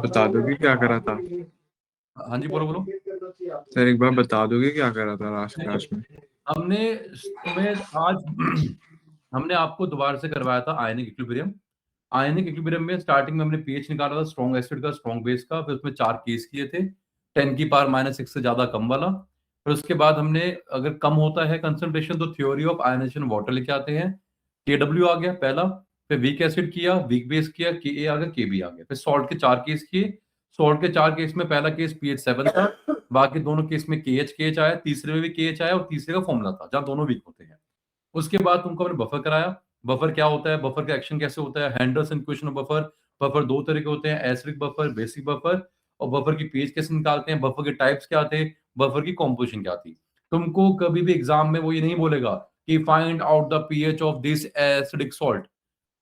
बता दोगे क्या करा था? हाँ जी, बोलो बोलो। सर एक बार बता दोगे क्या करा था लास्ट देखो, क्लास में? हमने तुम्हें आज हमने आपको दोबारा से करवाया था आयनिक इक्विलिब्रियम। आयनिक इक्विलिब्रियम में स्टार्टिंग में हमने पीएच निकाला था, स्ट्रॉन्ग एसिड का, स्ट्रॉन्ग बेस का। फिर उसमें 4 केस किए थे, 10⁻⁻6 से ज्यादा कम वाला। फिर उसके बाद हमने, अगर कम होता है कंसंट्रेशन, तो थ्योरी ऑफ आयनाइजेशन वाटर लेके आते हैं। केडब्ल्यू आ गया पहला। फिर वीक एसिड किया, वीक बेस किया, के आ गया, के बी आ गया। फिर सॉल्ट के 4 केस किए। सॉल्ट के 4 केस में पहला केस pH 7 था, बाकी दोनों केस में KH आया, तीसरे में भी KH आया, और तीसरे का फॉर्मूला था जहां दोनों वीक होते हैं। उसके बाद तुमको हमने बफर कराया। बफर क्या होता है, बफर का एक्शन कैसे होता है, Henderson equation of buffer. Buffer दो तरह के होते हैं, एसिडिक बफर, बेसिक बफर। और बफर की पीएच कैसे निकालते हैं, बफर के टाइप्स क्या थे, बफर की कॉम्पोजिशन क्या थी। तुमको कभी भी एग्जाम में वो ये नहीं बोलेगा कि find out the pH of this acidic salt.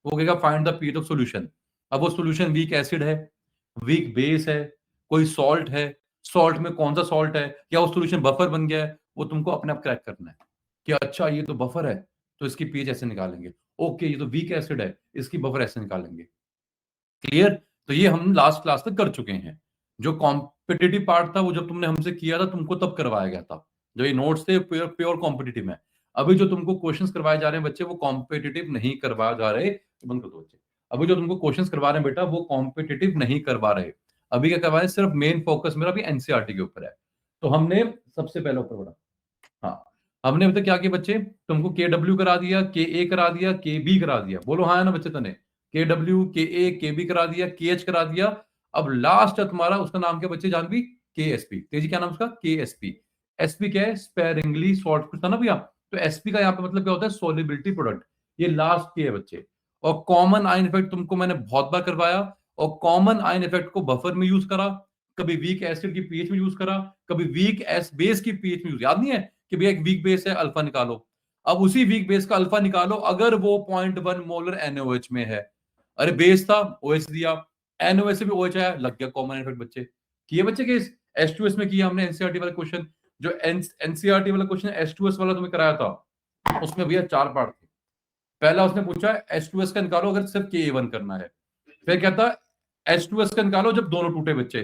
वो कहेगा find the pH of solution. अब वो सॉल्यूशन वीक एसिड है, वीक बेस है, कोई सॉल्ट है, सॉल्ट में कौन सा सॉल्ट है, क्या वो सॉल्यूशन बफर बन गया है, वो तुमको अपने आप क्रैक करना है कि अच्छा ये तो बफर है, तो इसकी पीएच ऐसे निकालेंगे। ओके, ये तो वीक एसिड है, इसकी बफर ऐसे निकालेंगे। क्लियर? तो ये हम लास्ट क्लास तक कर चुके हैं। जो कॉम्पिटिटिव पार्ट था वो जब तुमने हमसे किया था, तुमको तब करवाया गया था। जो ये नोट्स थे प्योर प्योर कॉम्पिटिटिव है। अभी जो तुमको क्वेश्चंस करवाए जा रहे हैं बच्चे, वो कॉम्पिटिटिव नहीं करवा जा रहे। बंद कर दो बच्चे। अभी जो तुमको क्वेश्चंस करवा रहे हैं बेटा, वो कॉम्पिटिटिव नहीं करवा रहे। अभी क्या करवा रहे हैं, सिर्फ मेन फोकस मेरा अभी एनसीईआरटी के ऊपर है। तो हमने सबसे पहले ऊपर बढ़ा। हाँ, हमने अभी तक क्या किया बच्चे, तुमको के डब्ल्यू करा दिया, के ए करा दिया, के बी करा दिया। बोलो हाँ है ना बच्चे, तने के डब्ल्यू, के ए, के बी करा दिया, के एच करा दिया। अब लास्ट है तुम्हारा, उसका नाम क्या बच्चे जान भी, के एस पी। तेजी क्या नाम उसका, के एस पी। एस पी क्या है, स्पेरिंगली सॉल्ट, कुछ था ना भैया। तो एसपी का यहाँ पे मतलब क्या होता है, सोलिबिलिटी प्रोडक्ट। ये लास्ट की है बच्चे। और कॉमन आयन इफेक्ट तुमको मैंने बहुत बार करवाया। और कॉमन आयन इफेक्ट को बफर में यूज करा, कभी वीक एसिड की पीएच में यूज करा, कभी वीक एस बेस की पीएच में यूज, याद नहीं है कि भैया एक वीक बेस है, अल्फा निकालो। अब उसी वीक बेस का अल्फा निकालो अगर वो 0.1 मोलर एनओएच में है। अरे बेस था, ओएच दिया, एनओएच से भी ओएच आया, लग गया कॉमन इफेक्ट बच्चे। किए बच्चे केस H2S में किया हमने, एनसीईआरटी वाला क्वेश्चन। जो एनसीईआरटी वाला क्वेश्चन H2S वाला तुम्हें कराया था, उसमें भैया 4 पार्ट थे। पहला उसने पूछा H2S का निकालो अगर सिर्फ Ka1 करना है। फिर कहता H2S का निकालो जब दोनों टूटे बच्चे।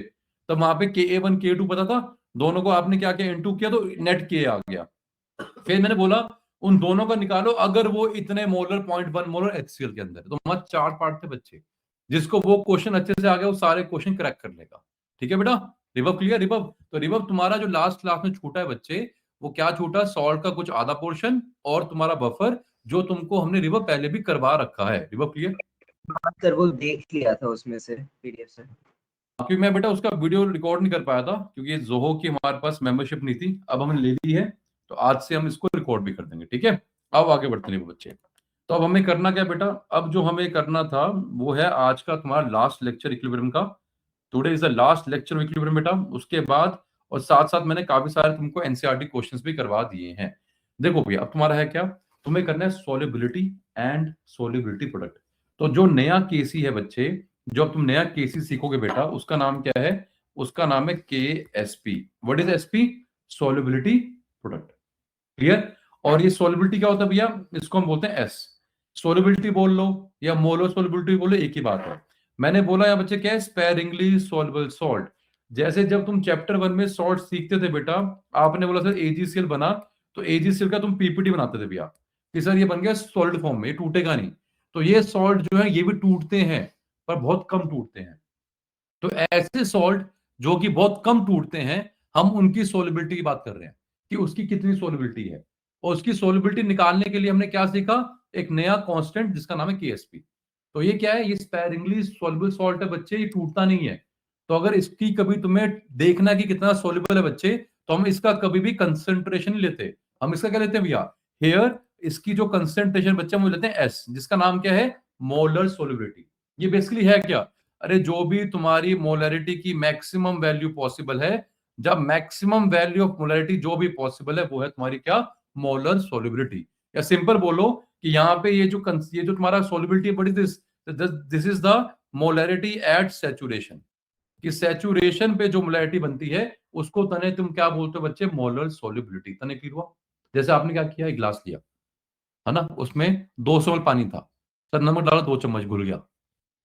तब वहां पे Ka1 Ka2 पता था, दोनों को आपने क्या किया, इनटू किया, तो नेट Ka आ गया। फिर मैंने बोला उन दोनों का निकालो अगर वो इतने मोलर 0.1 मोलर HCl के अंदर। तो वहां 4 पार्ट थे बच्चे। जिसको वो क्वेश्चन अच्छे से आ गया, वो सारे क्वेश्चन क्रैक कर लेगा। ठीक है बेटा, रिवर्ब क्लियर, रिवर्ब। तो रिवर्ब तुम्हारा जो लास्ट क्लास में छूटा है बच्चे, वो क्या छूटा, सॉल्ट का कुछ आधा पोर्शन और तुम्हारा बफर, जो तुमको हमने रिवर्ब पहले भी करवा रखा है। Reverb clear? सर वो देख लिया था उसमें से, पीडीएफ से। क्योंकि मैं बेटा उसका वीडियो रिकॉर्ड नहीं कर पाया था, क्योंकि जोहो की हमारे पास मेंबरशिप नहीं थी। अब हमने ले ली है, तो आज से हम इसको रिकॉर्ड भी कर देंगे। ठीक है, अब आगे बढ़ते हैं बच्चे। तो अब हमें करना क्या बेटा, अब जो हमें करना था वो है आज का तुम्हारा लास्ट लेक्चर इक्विलिब्रियम का। Today is the last lecture equilibrium बेटा। उसके बाद और साथ साथ मैंने काफी सारे तुमको एनसीईआरटी क्वेश्चंस भी करवा दिए हैं। देखो भैया, अब तुम्हारा है क्या, तुम्हें करना है सॉल्युबिलिटी एंड सॉल्युबिलिटी प्रोडक्ट। तो जो नया केसी है बच्चे, जो अब तुम नया केसी सीखोगे बेटा, उसका नाम क्या है, उसका नाम है के S P. What is SP, solubility product. Clear? और ये सॉल्युबिलिटी क्या होता है भैया, इसको हम बोलते हैं एस। सॉल्युबिलिटी बोल लो या मोलर सॉल्युबिलिटी बोलो, एक ही बात है। मैंने बोला यहाँ बच्चे क्या है, स्पेरिंगली सॉल्युबल सॉल्ट। जैसे जब तुम चैप्टर 1 में सॉल्ट सीखते थे बेटा, आपने बोला सर एजीसीएल बना, तो एजीसीएल का तुम पीपीटी बनाते थे भैया कि सर ये बन गया सॉलिड फॉर्म में, ये टूटेगा नहीं। तो ये सॉल्ट जो है ये भी टूटते हैं, पर बहुत कम टूटते हैं। तो ऐसे सॉल्ट जो कि बहुत कम टूटते हैं, हम उनकी सोलिबिलिटी की बात कर रहे हैं कि उसकी कितनी सोलिबिलिटी है। और उसकी सोलिबिलिटी निकालने के लिए हमने क्या सीखा, एक नया कांस्टेंट जिसका नाम है केएसपी। तो ये क्या है, ये स्पेरिंगली सोल्युबल सॉल्ट है बच्चे, ये टूटता नहीं है। तो अगर इसकी कभी तुम्हें देखना कि कितना सोल्युबल है बच्चे, तो हम इसका कभी भी कंसेंट्रेशन नहीं लेते। हम इसका क्या लेते हैं भैया, हेयर, इसकी जो कंसेंट्रेशन बच्चे हम लेते हैं एस, जिसका नाम क्या है, मोलर सोलिबिलिटी। ये बेसिकली है क्या, अरे जो भी तुम्हारी मोलरिटी की मैक्सिमम वैल्यू पॉसिबल है, जब मैक्सिमम वैल्यू ऑफ मोलरिटी जो भी पॉसिबल है, वो है तुम्हारी क्या, मोलर सोलिबिलिटी। या सिंपल बोलो कि यहाँ पे ये जो तुम्हारा सोलिबिलिटी बड़ी, this is the molarity at saturation. कि सैचुरेशन पे जो मोलरिटी बनती है, उसको तने तुम क्या बोलते हो बच्चे, मोलर सोलिबिलिटी। तने क्लियर हुआ? जैसे आपने क्या किया, एक गिलास लिया है ना, उसमें 200 ml पानी था, सर नमक डाला 2 चम्मच, घुल गया,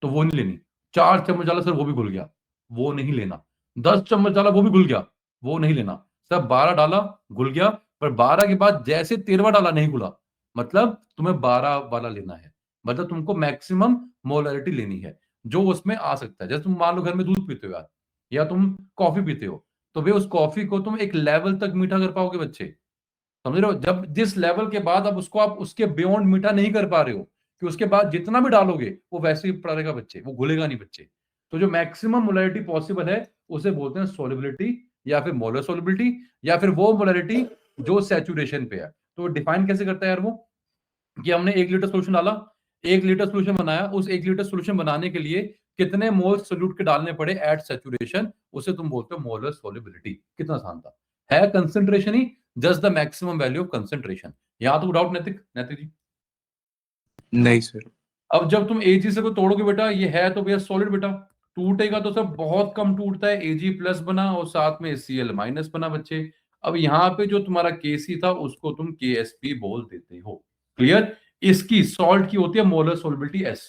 तो वो नहीं लेनी। 4 चम्मच डाला सर, वो भी घुल गया, वो नहीं लेना। 10 चम्मच डाला वो भी घुल गया, वो नहीं लेना। सब 12 डाला घुल गया, पर 12 के बाद जैसे 13वां डाला नहीं घुला, मतलब तुम्हें 12 वाला लेना है। मतलब तुमको मैक्सिमम मोलरिटी लेनी है जो उसमें आ सकता है। जैसे तुम मान लो घर में दूध पीते हो यार, या तुम कॉफी पीते हो, तो भाई उस कॉफी को तुम एक लेवल तक मीठा कर पाओगे बच्चे, समझ रहे हो? जब जिस लेवल के बाद अब उसको आप उसके बियॉन्ड मीठा नहीं कर पा रहे हो, कि उसके बाद जितना भी डालोगे वो वैसे ही पड़ेगा बच्चे, वो घुलेगा नहीं बच्चे। तो जो मैक्सिमम मोलरिटी पॉसिबल है उसे बोलते हैं सोलिबिलिटी, या फिर मोलर सोलिबिलिटी, या फिर वो मोलरिटी जो सैचुरेशन पे है। तो डिफाइन कैसे करता है यार वो, कि हमने 1 लीटर सोल्यूशन डाला, 1 लीटर सोल्यूशन बनाया, उस 1 लीटर सोल्यूशन बनाने के लिए कितने मोल सोल्यूट के डालने पड़े एट सैचुरेशन, उसे तुम बोलते हो मोलर सोलिबिलिटी। कितना आसान था, है concentration he just the maximum value of concentration. यहां तो डाउट नैतिक, नैतिक जी? नहीं सर। अब जब तुम एजी से को तोड़ोगे बेटा, ये है तो भैया सॉलिड बेटा, टूटेगा तो सब बहुत कम टूटता है, एजी प्लस बना और साथ में सीएल माइनस बना बच्चे। अब यहाँ पे जो तुम्हारा केसी था उसको तुम केएसपी बोल देते हो, क्लियर? इसकी सॉल्ट की होती है मोलर सोलिबिलिटी एस।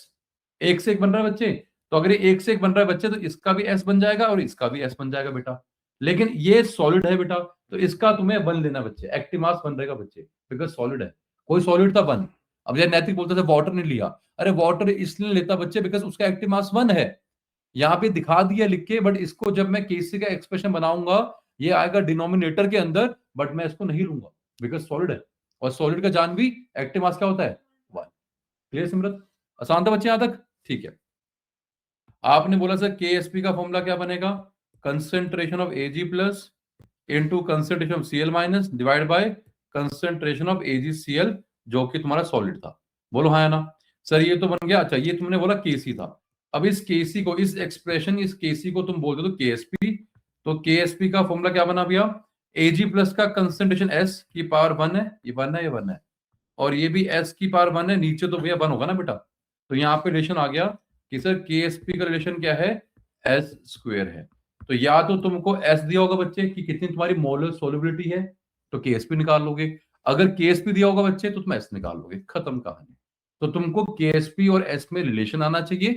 एक से एक बन रहा है बच्चे, तो अगर ये एक से एक बन रहा है बच्चे तो इसका भी एस बन जाएगा और इसका भी एस बन जाएगा बेटा। लेकिन ये सॉलिड है बेटा, तो इसका तुम्हें वन लेना बच्चे, एक्टिव मास वन रहेगा बच्चे, बिकॉज सॉलिड है। कोई सॉलिड था वन। अब जैसे नैतिक बोलते थे वाटर नहीं लिया, अरे वाटर इसलिए लेता बच्चे बिकॉज उसका एक्टिव मास वन है। यहाँ पे दिखा दिया लिख के, बट इसको जब मैं केसी का एक्सप्रेशन बनाऊंगा ये आएगा डिनोमिनेटर के अंदर, बट मैं इसको नहीं लूंगा बिकॉज सॉलिड है, और सॉलिड का जान भी एक्टिव मास क्या होता है, वन। क्लियर सिमरत? आसान था बच्चे यहां तक? ठीक है। आपने बोला सर केएसपी का फॉर्मूला क्या बनेगा, concentration of AG plus into concentration of CL minus divide by concentration of AGCL, जो कि तुम्हारा सॉलिड था। बोलो हाँ या ना? सर ये तो बन गया। अच्छा, ये तुमने बोला केसी था। अब इस केसी को, इस एक्सप्रेशन, इस केसी को तुम बोलते हो केएसपी, तो केएसपी का फॉर्मूला क्या बना भैया, एजी प्लस का कंसेंट्रेशन एस की पावर वन है, ये वन है, ये वन है, और ये भी एस की पावर वन है, नीचे तो भैया वन होगा ना बेटा। तो यहाँ पे रिलेशन आ गया कि सर केएसपी का रिलेशन क्या है, एस स्क्वायर है। तो या तो तुमको एस दिया होगा बच्चे कि कितनी तुम्हारी मोलर सोलिबिलिटी है, तो केएसपी निकाल लोगे। अगर केएसपी दिया होगा बच्चे तो तुम एस निकाल लोगे, खत्म कहानी। तो तुमको केएसपी और एस में रिलेशन आना चाहिए,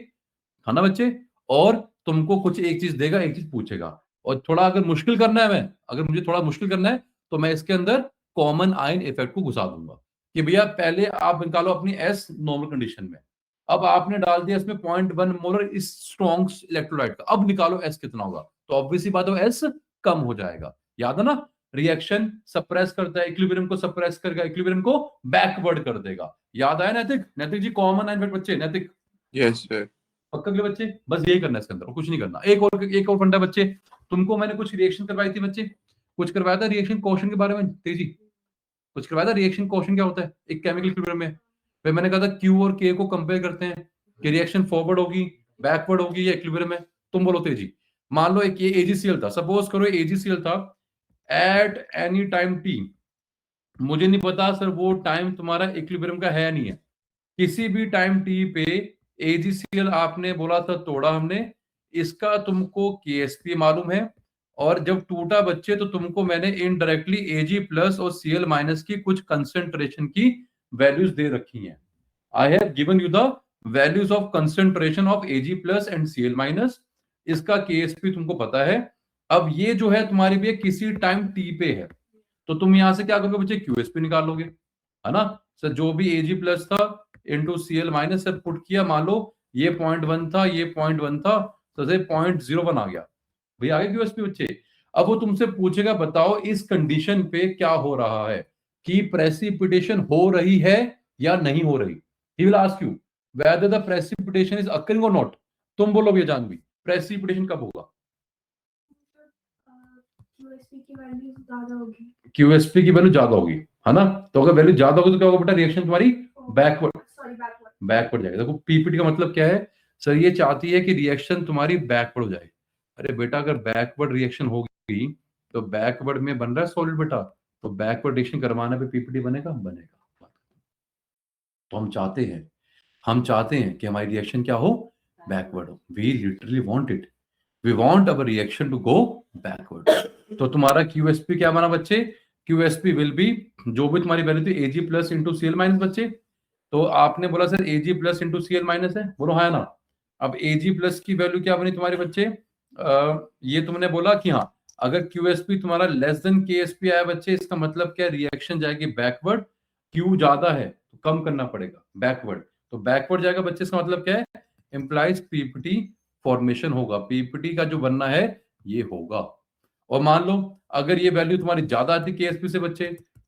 है ना बच्चे? और तुमको कुछ एक चीज देगा, एक चीज पूछेगा, और थोड़ा अगर मुश्किल करना है, मैं अगर मुझे थोड़ा मुश्किल करना है तो मैं इसके अंदर कॉमन आयन इफेक्ट को घुसा दूंगा कि भैया पहले आप निकालो अपनी एस नॉर्मल कंडीशन में, अब आपने डाल दिया इसमें 0.1 मोलर इस स्ट्रॉन्ग इलेक्ट्रोलाइट का, अब निकालो एस कितना होगा, तो ऑब्वियसली बात है एस कम हो जाएगा। याद है ना, रिएक्शन सप्रेस करता है, इक्विलिब्रियम को सप्रेस करेगा, इक्विलिब्रियम को बैकवर्ड कर देगा। याद आया नैतिक? नैतिक जी कॉमन आयन बच्चे, नैतिक यस सर। पक्का के बच्चे? बस यही करना है इसके अंदर, और कुछ नहीं करना। एक और फंडा बच्चे, तुमको मैंने कुछ रिएक्शन करवाई थी बच्चे, कुछ करवाया था रिएक्शन क्वेश्चन के बारे में, तेजी कुछ करवाया था रिएक्शन क्वेश्चन क्या होता है एक केमिकल इक्विलिब्रियम में। फिर मैंने कहा था क्यू और के को कंपेयर करते हैं कि रिएक्शन फॉरवर्ड होगी, बैकवर्ड होगी या इक्विलिब्रियम में। तुम बोलो तेजी। मान लो एक ये एजीसीएल था, सपोज करो एजीसीएल था एट एनी टाइम टी, मुझे नहीं पता सर वो टाइम तुम्हारा इक्विलिब्रियम का है नहीं है, किसी भी टाइम टी पे एजीसीएल आपने बोला था तोड़ा हमने, इसका तुमको केएसपी मालूम है, और जब टूटा बच्चे तो तुमको मैंने इनडायरेक्टली एजी प्लस और सीएल माइनस की कुछ कंसेंट्रेशन की वैल्यूज दे रखी हैं। I have given you the values of concentration of AG plus and CL minus, इसका केएसपी तुमको पता है। अब ये जो है तुम्हारी भी किसी टाइम टी पे है, तो तुम यहां से क्या करोगे बच्चे, क्यूएसपी निकाल लोगे, है ना? सर जो भी एजी प्लस था into CL minus sir put किया, मान लो ये 0.1 था, ये 0.1 था, तो 0.01 आ गया भैया, आगे क्यूएसपी बच्चे। अब वो तुमसे पूछेगा बताओ इस कंडीशन पे क्या हो रहा है, कि प्रेसिपिटेशन हो रही है या नहीं हो रही। He will ask you whether the precipitation is occurring और नॉट। तुम बोलो भैया जानवी, प्रेसिपिटेशन कब होगा? क्यूएसपी की वैल्यू ज्यादा होगी, क्यूएसपी की वैल्यू ज्यादा होगी, है ना? तो अगर वैल्यू ज्यादा होगी तो क्या होगा बेटा, रिएक्शन तुम्हारी बैकवर्ड, बैकवर्ड जाएगा। देखो पीपीटी का मतलब क्या है, सर ये चाहती है कि रिएक्शन तुम्हारी बैकवर्ड हो जाए। अरे बेटा अगर बैकवर्ड रिएक्शन होगी तो बैकवर्ड में बन रहा है सॉलिड बेटा, तो बैकवर्ड रिएक्शन करवाने पे पीपीटी बनेगा, बनेगा। तो हम चाहते हैं कि हमारी रिएक्शन क्या हो, बैकवर्ड हो। We literally want it, we want our reaction to go backward. तो तुम्हारा क्यूएसपी क्या बना बच्चे, क्यूएसपी विल बी जो भी तुम्हारी वैल्यू थी एजी प्लस इंटू सीएल माइनस बच्चे। तो आपने बोला सर एजी प्लस इंटू सीएल माइनस है, बोलो हाँ ना। अब एजी प्लस की वैल्यू क्या बनी तुम्हारे बच्चे, ये तुमने बोला कि हाँ अगर QSP तुम्हारा लेस देन KSP आया बच्चे, इसका मतलब क्या, रिएक्शन जाएगी बैकवर्ड, Q ज्यादा है तो कम करना पड़ेगा बैकवर्ड, तो बैकवर्ड जाएगा बच्चे, इसका मतलब क्या है, इंप्लाइज PPT फॉर्मेशन होगा, PPT का जो बनना है ये होगा। और मान लो अगर ये वैल्यू तुम्हारी ज्यादा आती KSP से बच्चे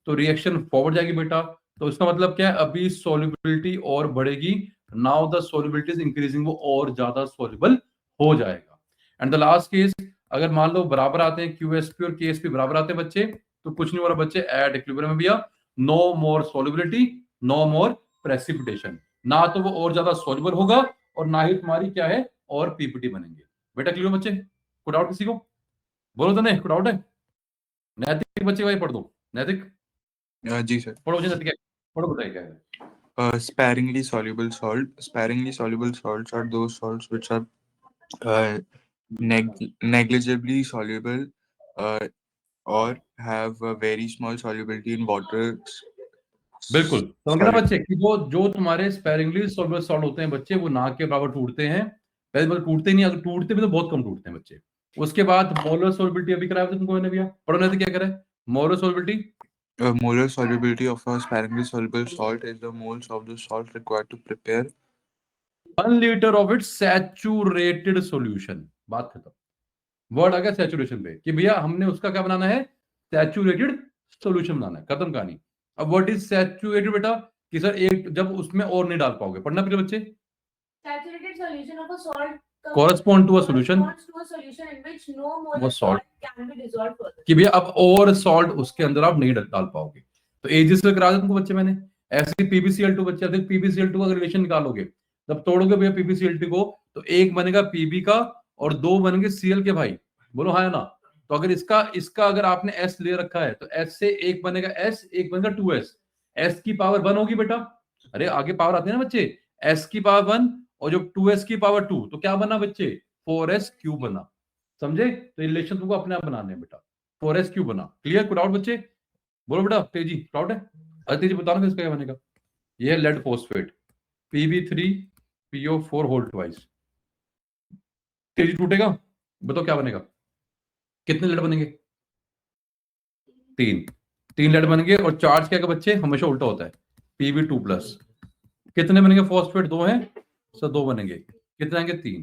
तो रिएक्शन फॉरवर्ड जाएगी बेटा, तो इसका मतलब क्या है, अभी सॉल्युबिलिटी और बढ़ेगी, now the solubility is increasing, वो और ज्यादा सॉल्युबल हो जाएगा। एंड द लास्ट केस, अगर मान लो बराबर आते हैं QSP और KSP बराबर आते हैं बच्चे, तो कुछ नहीं हो रहा बच्चे, एट इक्विलिब्रियम में भैया नो मोर सॉल्युबिलिटी नो मोर प्रेसिपिटेशन, ना तो वो और ज्यादा सॉल्युबल होगा और ना ही तुम्हारी क्या है और PPT बनेंगे। बेटा क्लियर बच्चे, कोई डाउट किसी को, बोलो तो नहीं कोई डाउट है? नैतिक बच्चे भाई पढ़ दो, नैतिक जी सर। पढ़ो जी, नैतिक क्या है? पढ़ो बताइए क्या है। Sparingly soluble salt. Sparingly soluble salts are those salts which are negligibly soluble or have a very small solubility in water. बिल्कुल समझ गए ना Sorry. बच्चे कि वो जो तुम्हारे स्पेरिंगली सॉल्युबल सॉल्ट होते हैं बच्चे, वो नाक के बराबर टूटते हैं, पहले मतलब टूटते नहीं, अगर टूटते भी तो बहुत कम टूटते हैं बच्चे। उसके बाद मोलर सॉल्युबिलिटी अभी कराया था तुमको मैंने भैया, पढ़ो नहीं तो क्या करे, molar solubility, Molar solubility of a sparingly soluble salt is the moles of the salt required to prepare 1 litre of it saturated solution, बात खत्म। वर्ड आ गया सैचुरेशन पे कि भैया हमने उसका क्या बनाना है, सैचुरेटेड सॉल्यूशन बनाना है, खत्म कहानी। अब व्हाट इज सैचुरेटेड बेटा, कि सर एक जब उसमें और नहीं डाल पाओगे, पढ़ना फिर बच्चे, Saturated solution of a salt correspond to a solution corresponds to a solution in which no more वो salt salt can be dissolved further. कि भैया अब और सॉल्ट उसके अंदर आप नहीं डाल पाओगे। तो एजिस से करा दिया तुमको बच्चे मैंने, ऐसे PbCl2 बच्चे, फिर PbCl2 का रिलेशन निकालोगे, जब तोड़ोगे भैया PbCl2 को, तो एक बनेगा Pb का और दो बनेंगे Cl के, भाई बोलो हाँ ना। तो अगर इसका अगर आपने S ले रखा है तो S से एक बनेगा S, एक बनेगा 2S, S की पावर 1 होगी बेटा, अरे आगे पावर आती है ना बच्चे, S की पावर 1 और जो 2S की पावर 2, तो क्या बना बच्चे, 4S³ बना, समझे? तो रिलेशन तुमको अपने आप बनाने हैं बेटा, 4S³ बना। क्लियर, कोई डाउट बच्चे, बोलो बेटा तेजी, डाउट है? अरे तेजी बताना इसका क्या बनेगा, ये है lead phosphate Pb3PO4 whole twice, तेजी टूटेगा, बताओ क्या बनेगा, कितने लेड बनेंगे, तीन लेड बनेंगे, और चार्ज क्या बच्चे हमेशा उल्टा होता है, Pb2+, कितने बनेंगे फॉस्फेट, दो हैं सर, दो बनेंगे, कितने आएंगे, 3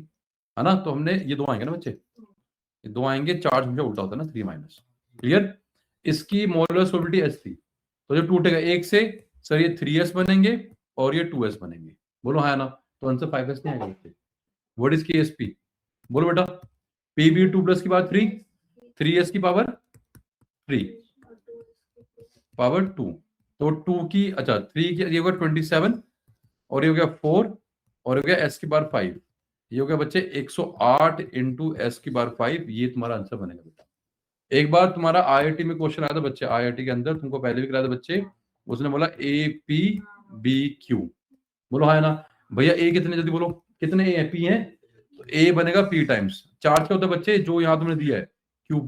है ना, तो हमने ये दो आएंगे ना बच्चे, ये दो आएंगे, चार्ज हमेशा उल्टा होता है ना, 3-। क्लियर, इसकी मोलर सॉल्युबिलिटी S थी, तो जो टूटेगा एक से सर ये 3S बनेंगे और ये 2S बनेंगे, बोलो हाँ ना, तो आंसर 5S नहीं आएगा बच्चे। व्हाट इज KSP, बोलो बेटा, Pb2+ की बात 3S की पावर 3 पावर 2, तो 2 की अच्छा 3 की ये होगा 27 और ये हो गया 4 और हो गया S की पावर 5, ये हो गया बच्चे 108 इंटू S की पावर 5, ये तुम्हारा आंसर बनेगा बेटा। एक बार तुम्हारा IIT में क्वेश्चन आया था बच्चे, IIT के अंदर तुमको पहले भी कराया था बच्चे, उसने बोला APBQ, बोलो हाँ ना भैया, A कितने, जल्दी बोलो कितने A P हैं, तो A बनेगा P टाइम्स, चार्ज क्या होता है बच्चे जो यहाँ तुमने दिया है Q+,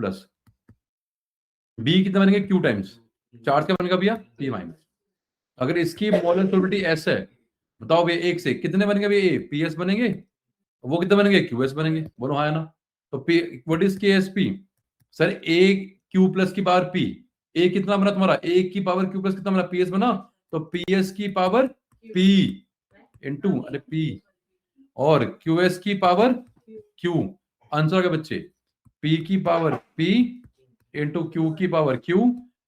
B कितने बनेंगे Q टाइम्स, चार्ज क्या बनेगा भैया P-। अगर इसकी मोलर सॉल्युबिलिटी S है, बताओ भैया एक से कितने बनेंगे भैया, PS बनेंगे, वो कितने बनेंगे QS बनेंगे, बोलो हाँ ना। तो what is KSP, sir AQ+ की पावर P, A कितना बना तुम्हारा, A की पावर Q+ कितना बना, PS बना, तो PS की पावर P इंटू अरे P और QS की पावर Q, आंसर क्या बच्चे, P की पावर P इंटू Q की पावर Q,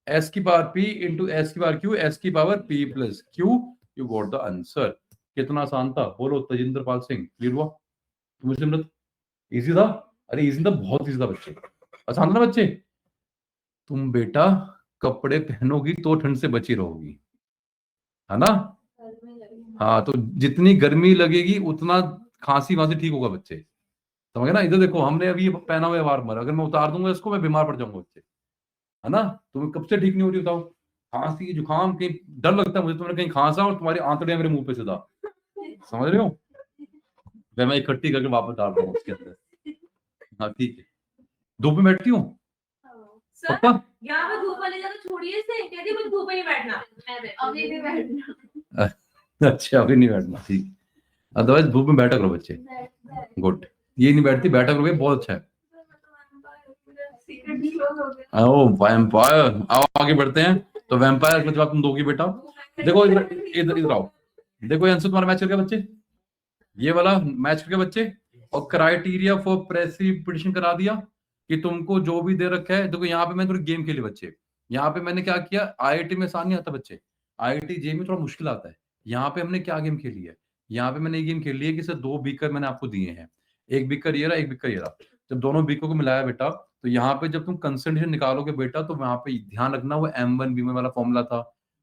S की पावर P इंटू S की पावर Q, S की power P+Q, you got the answer. कितना आसान था, बोलो तजिंदर पाल सिंह, क्लियर हुआ? सिमरत इजी था, अरे इजी था, बहुत इजी था बच्चे, आसान था ना बच्चे। तुम बेटा कपड़े पहनोगे तो ठंड से बची रहोगी, है ना, हाँ, तो जितनी गर्मी लगेगी उतना खांसी वांसी ठीक होगा बच्चे, समझ गए ना। इधर देखो हमने अभी ये पहना हुआ है वार्मर, अगर मैं उतार दूंगा इसको मैं बीमार पड़ जाऊंगा बच्चे, है ना। तुम्हें कब से ठीक नहीं हो रही बताओ, खांसी जुकाम, कहीं डर लगता है मुझे तुमने कहीं खांसा और तुम्हारी आंतड़ियां मेरे मुंह पे सीधा, समझ रहे हो, मैं इकट्ठी करके वापस डाल रहा हूँ उसके अंदर, हाँ ठीक है। धूप में बैठती हूँ पक्का, यहाँ पे धूप वाली जगह छोड़िए इसे, कहती मुझे धूप में नहीं बैठना, अभी नहीं बैठना, अच्छा अभी नहीं बैठना, ठीक, अदरवाइज धूप में बैठा करो बच्चे, गुड, ये नहीं बैठती बैठा करोगे बहुत अच्छा है, सीक्रेट क्लोज हो गया। ओ वैम्पायर, आओ आगे बढ़ते हैं। तो वैम्पायर का जवाब तुम दोगी बेटा। देखो इधर इधर इधर आओ, देखो ये आंसर तुम्हारा मैच करके बच्चे, ये वाला मैच करके बच्चे। और क्राइटेरिया फॉर प्रेसिपिटेशन करा दिया कि तुमको जो भी दे रखा है। देखो यहाँ पे मैंने थोड़ी गेम खेली बच्चे, यहाँ पे मैंने क्या किया, आईआईटी में आसान नहीं आता बच्चे, आईआईटी जे में थोड़ा मुश्किल आता है। यहाँ पे हमने क्या गेम खेली है, यहाँ पे मैंने ये गेम खेली है कि सर 2 बीकर मैंने आपको दिए हैं, एक बीकर ये रहा, एक बीकर ये रहा। जब दोनों बीकर को मिलाया बेटा, तो यहाँ पे जब तुम कंसंट्रेशन निकालोगे बेटा, तो वहां पे ध्यान रखना वो M1 B1 वाला फॉर्मूला था,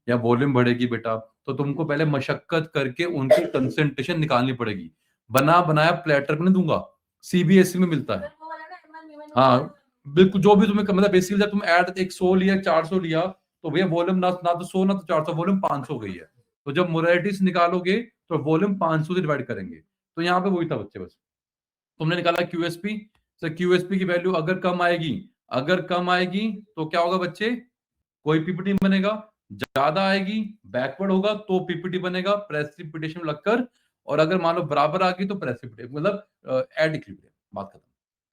या वॉल्यूम बढ़ेगी बेटा, तो तुमको पहले मशक्कत करके उनकी कंसंट्रेशन निकालनी पड़ेगी। बना बनाया प्लेटर में नहीं दूंगा, सीबीएसई में मिलता है। वो वाला ना M1 B1 हाँ बिल्कुल, जो भी तुम्हें मतलब बेसिकली जब तुम ऐड 100 लिया 400 लिया, तो भैया वॉल्यूम ना तो 100 ना तो 400, वॉल्यूम 500 हो गई है। तो जब मोरालिटीज निकालोगे तो वॉल्यूम 500 से डिवाइड करेंगे। तो यहाँ पे वही था बच्चे, बस तुमने निकाला क्यूएसपी। सर क्यूएसपी की वैल्यू अगर कम आएगी, अगर कम आएगी तो क्या होगा बच्चे, कोई पीपीटी बनेगा, ज्यादा आएगी बैकवर्ड होगा तो पीपीटी बनेगा प्रेसिपिटेशन लगकर, और अगर मान लो बराबर आ गई तो प्रेसिपिटेशन मतलब एड इक्विलिब्रियम, बात खत्म।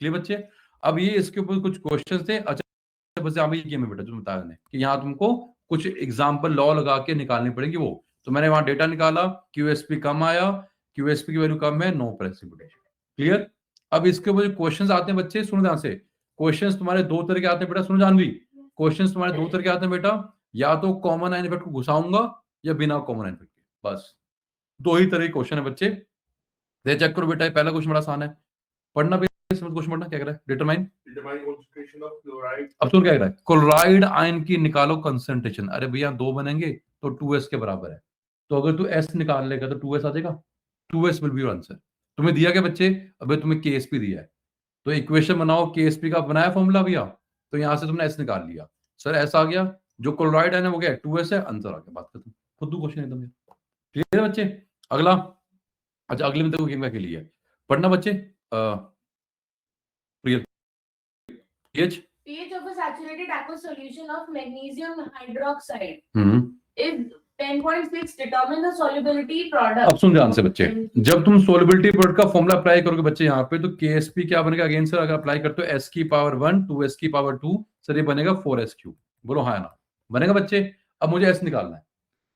क्लियर बच्चे। अब ये इसके ऊपर कुछ क्वेश्चंस थे। अच्छा बस यहाँ पे ये में बेटा जो बताया मैंने कि यहाँ तुमको कुछ एग्जांपल लॉ लगा के निकालनी पड़ेगी वो, तो मैंने वहां डेटा निकाला, क्यूएसपी कम आया, क्यूएसपी की वैल्यू कम है, नो प्रेसिपिटेशन। क्लियर। अब इसके ऊपर क्वेश्चंस आते हैं बच्चे, सुनो ध्यान से। क्वेश्चंस तुम्हारे 2 तरह के आते हैं बेटा, सुनो जानवी। क्वेश्चंस तुम्हारे 2 तरह के आते हैं बेटा, या तो कॉमन आयन इफेक्ट को घुसाऊंगा या बिना कॉमन आयन इफेक्ट के, बस 2 ही तरह के क्वेश्चन है बच्चे। ये चेक करो बेटा, पहला क्वेश्चन बड़ा आसान है, पढ़ना भी क्वेश्चन पढ़ना। क्या कह रहा है, डिटरमाइन कंसंट्रेशन ऑफ क्लोराइड। अब सुन क्या कह रहा है, क्लोराइड आयन की निकालो कंसंट्रेशन। अरे भैया 2 बनेंगे तो 2s के बराबर है, तो अगर तू s निकाल लेगा तो 2s आ जाएगा, 2s will be your answer. तुम्हें दिया क्या बच्चे, अबे तुम्हें KSP दिया है, तो इक्वेशन बनाओ, KSP का बनाया फॉर्मूला भैया, तो यहां से तुमने s निकाल लिया, सर s आ गया, जो क्लोराइड आयन है वो क्या है 2s है, आंसर आ गया, बात खत्म। खुद क्वेश्चन एकदम क्लियर है बच्चे। अगला, अच्छा अगले में देखो गेम के लिए पढ़ना बच्चे, pH pH of a saturated aqueous solution of magnesium hydroxide is 10.6. Determine the solubility product. अब सुन ध्यान से बच्चे, जब तुम सोलिबिलिटी प्रोडक्ट का फॉर्मूला अप्लाई करोगे बच्चे यहाँ पे, तो KSP क्या बनेगा अगेन सर, अगर अप्लाई करते हो s की पावर 1 2s की पावर 2, सर ये बनेगा 4s क्यूब, बोलो हाँ ना, बनेगा बच्चे। अब मुझे s निकालना है,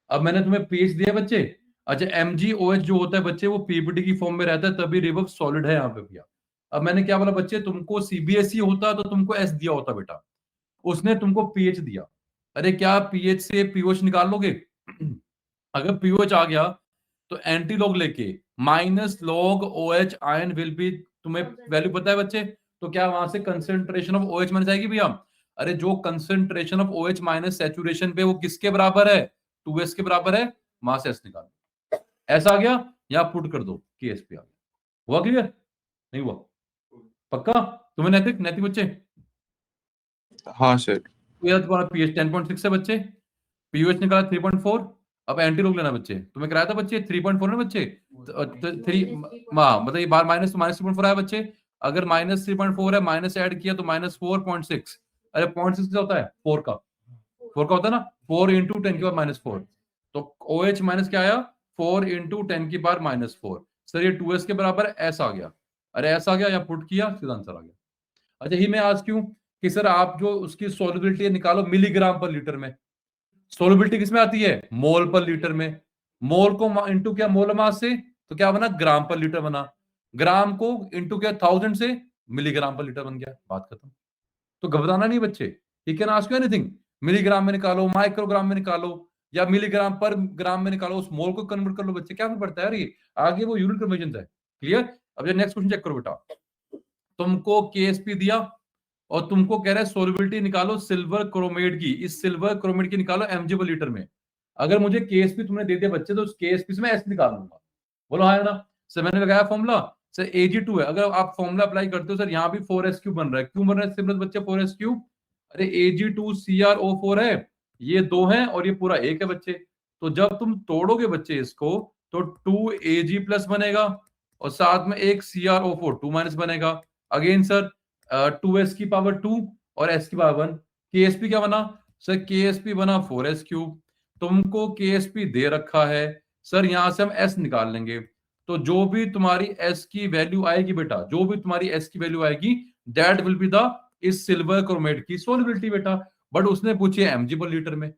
अब मैंने तुम्हें pH दिया बच्चे। अच्छा MgOH जो होता है बच्चे वो पीपीटी की फॉर्म में रहता है, तभी रिवर्ब सॉलिड है यहाँ पे भैया। अब मैंने क्या बोला बच्चे, तुमको CBSE होता तो तुमको S दिया होता बेटा, उसने तुमको pH दिया। अरे क्या pH से pOH निकाल लोगे? अगर pOH आ गया तो एंटी लॉग लेके -log OH ion will be, तुम्हें वैल्यू पता है बच्चे, तो क्या वहां से कंसेंट्रेशन ऑफ OH बन जाएगी भैया। अरे जो concentration of OH minus saturation पे वो किसके बराबर है, 2s के बराबर है, वहां से s निकाल, ऐसा आ गया, या पुट कर दो KSP आ गया। हुआ क्लियर? नहीं हुआ? पक्का? तुम्हें नैतिक नैतिक बच्चे? हाँ सर। तो यार तुम्हारा pH 10.6 है बच्चे, pOH निकाला 3.4। अब एंटी लॉग लेना बच्चे, तुम्हें कराया था बच्चे 3.4 ना बच्चे, 3 मतलब ये बार माइनस तो -3.4 आया बच्चे। अगर -3.4 है, माइनस ऐड किया तो -4.6। अरे 0.6 क्या होता है, 4 का होता है ना, 4 × 10 की पावर -4, तो OH माइनस क्या आया 4 × 10 की पावर -4। सर ये 2s के बराबर s आ गया। अरे s आ गया, या पुट किया, सीधा आंसर आ गया। अच्छा ही मैं आज क्यों कि सर आप जो उसकी सोलिबिलिटी निकालो मिलीग्राम पर लीटर में, सोलिबिलिटी किसमें आती है, मोल पर लीटर में, मोल को इंटू क्या मोल मास से, तो क्या बना ग्राम पर लीटर बना, ग्राम को इंटू क्या 1000 से मिलीग्राम पर लीटर बन गया, बात खत्म। तो घबराना नहीं बच्चे, he can ask you anything, milligram में निकालो, माइक्रोग्राम में निकालो, या मिलीग्राम पर ग्राम में निकालो, उस मोल को कन्वर्ट कर लो बच्चे, क्या फर्क पड़ता है यार, ये आगे वो यूनिट कन्वर्जन है। क्लियर। अब नेक्स्ट क्वेश्चन चेक करो बेटा, तुमको KSP दिया और तुमको कह रहा है सोलिबिलिटी निकालो सिल्वर क्रोमेट की, इस सिल्वर क्रोमेट की निकालो mg पर लीटर में। अगर मुझे KSP तुमने दे दिया बच्चे, तो उस KSP से मैं S निकाल लूंगा, बोलो हाँ ना। सर मैंने लगाया फॉर्मूला, सर Ag2 है, अगर आप फॉर्मूला अप्लाई करते हो सर यहाँ भी 4s क्यूब बन रहा है, क्यों बन रहा है सिम्पल बच्चे 4s क्यूब, अरे Ag2CrO4 है, ये 2 है और ये पूरा 1 है बच्चे, तो जब तुम तोड़ोगे बच्चे इसको तो 2Ag प्लस बनेगा और साथ में एक CrO4 2 माइनस बनेगा। अगेन सर 2s की पावर 2 और s की पावर 1, KSP क्या बना सर, KSP बना 4s क्यूब। तुमको KSP दे रखा है सर, यहां से हम s निकाल लेंगे, तो जो भी तुम्हारी s की वैल्यू आएगी बेटा, जो भी तुम्हारी s की वैल्यू आएगी दैट विल बी द इस सिल्वर क्रोमेट की सोलिबिलिटी बेटा, बट उसने पूछी है mg पर लीटर में,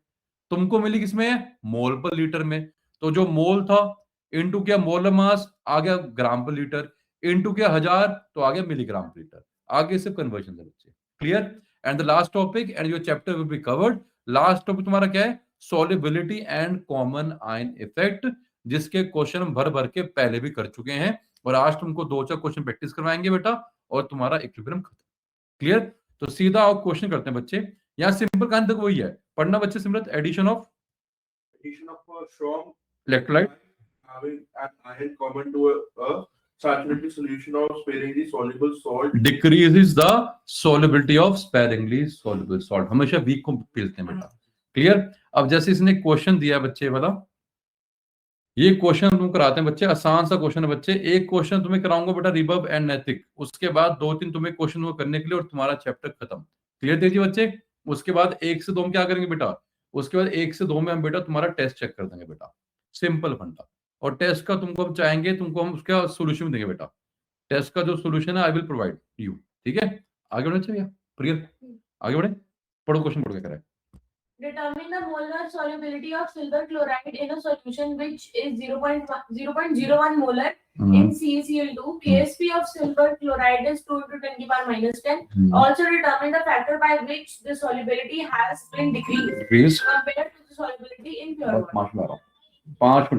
तुमको मिली किसमें, मोल पर लीटर में। तो जो मोल था इनटू क्या मोलर मास आ गया ग्राम पर लीटर, इनटू क्या 1000 तो आ गया मिलीग्राम पर लीटर। आगे से कन्वर्जन है बच्चे, clear. And the last topic and your chapter will be covered, last topic तुम्हारा क्या है, solubility and common ion effect, जिसके क्वेश्चन हम भर भर के पहले भी कर चुके हैं, और आज तुमको 2-4 क्वेश्चन प्रैक्टिस करवाएंगे बेटा, और तुम्हारा इक्विलिब्रियम खत्म, क्लियर। तो सीधा आप क्वेश्चन करते हैं बच्चे, यहाँ सिंपल कहानी तक वही है, पढ़ना बच्चे Simrat, addition of a strong electrolyte having an ion common to a saturated solution of sparingly soluble salt decreases the solubility of sparingly soluble salt, हमेशा वीक को पीलते हैं बेटा, क्लियर। अब जैसे इसने क्वेश्चन दिया बच्चे वाला, ये क्वेश्चन तुम कराते हैं बच्चे, आसान सा क्वेश्चन है बच्चे, एक क्वेश्चन तुम्हें कराऊंगा बेटा रिबव एंड नैतिक, उसके बाद 2-3 तुम्हें क्वेश्चन वो करने के लिए और तुम्हारा चैप्टर खत्म, क्लियर दीजिए बच्चे। उसके बाद 1 से 2 में क्या करेंगे बेटा, उसके बाद 1 से 2 में हम बेटा तुम्हारा टेस्ट चेक कर देंगे बेटा, सिंपल फंडा, और टेस्ट का तुमको हम चाहेंगे, तुमको हम उसका सोल्यूशन देंगे बेटा, टेस्ट का जो सोल्यूशन है आई विल प्रोवाइड यू, ठीक है। आगे बढ़ना चाहिए क्लियर, आगे बढ़े, पढ़ो क्वेश्चन पढ़ के करें। Determine the molar solubility of silver chloride in a solution which is 0.01 molar in CaCl2. Ksp of silver chloride is 2 into 10 to the power minus 10. Also determine the factor by which the solubility has been decreased compared to the solubility in pure water. 5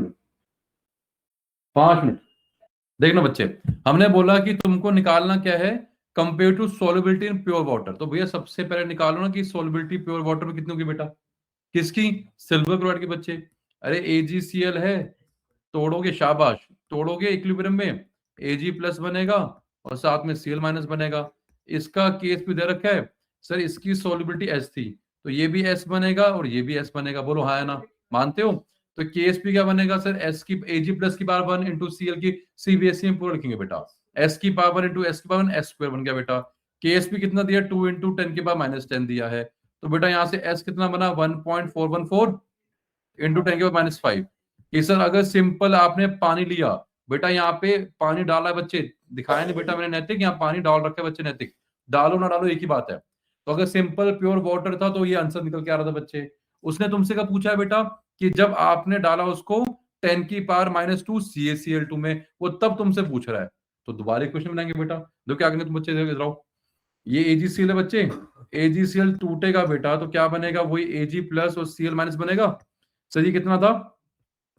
minute देखना बच्चे, हमने बोला कि तुमको निकालना क्या है, compare to solubility in pure water. तो भैया सबसे पहले निकालो ना कि सॉल्युबिलिटी प्योर वाटर में कितनी होगी बेटा, किसकी, सिल्वर क्लोराइड के बच्चे। अरे AgCl है, तोड़ोगे शाबाश, तोड़ोगे इक्विलिब्रियम में Ag प्लस बनेगा और साथ में Cl माइनस बनेगा। इसका केस भी दे रखा है सर, इसकी सॉल्युबिलिटी S थी तो ये भी S बनेगा और ये भी S बनेगा, बोलो हाँ है ना, मानते हो। तो KSP क्या बनेगा सर, S की Ag प्लस की पावर 1 इंटू Cl की CBSE में पूरा लिखेंगे बेटा, S की पावर इंटू S की पावर S स्क्वायर बन गया बेटा। KSP कितना दिया, 2 इंटू 10 की पावर माइनस 10 दिया है, तो बेटा यहाँ से S कितना बना 1.414 इंटू 10 की पावर माइनस 5। ये सर अगर सिंपल आपने पानी लिया बेटा, यहाँ पे पानी डाला है बच्चे, दिखाया नहीं बेटा मैंने नैतिक, यहाँ पानी डाल रखा है बच्चे, नैतिक डालो ना डालो एक ही बात है। तो अगर सिंपल प्योर वाटर था तो ये आंसर निकल के आ रहा था बच्चे। उसने तुमसे क्या पूछा है बेटा कि जब आपने डाला उसको 10 की पावर माइनस 2 CaCl2 में, वो तब तुमसे पूछ रहा है, तो दोबारा क्वेश्चन बनाएंगे बेटा। देखो क्या करेंगे तुम बच्चे, देख रहा हो ये AgCl है बच्चे, AgCl टूटेगा बेटा तो क्या बनेगा, वही Ag प्लस और Cl माइनस बनेगा। सर ये कितना था,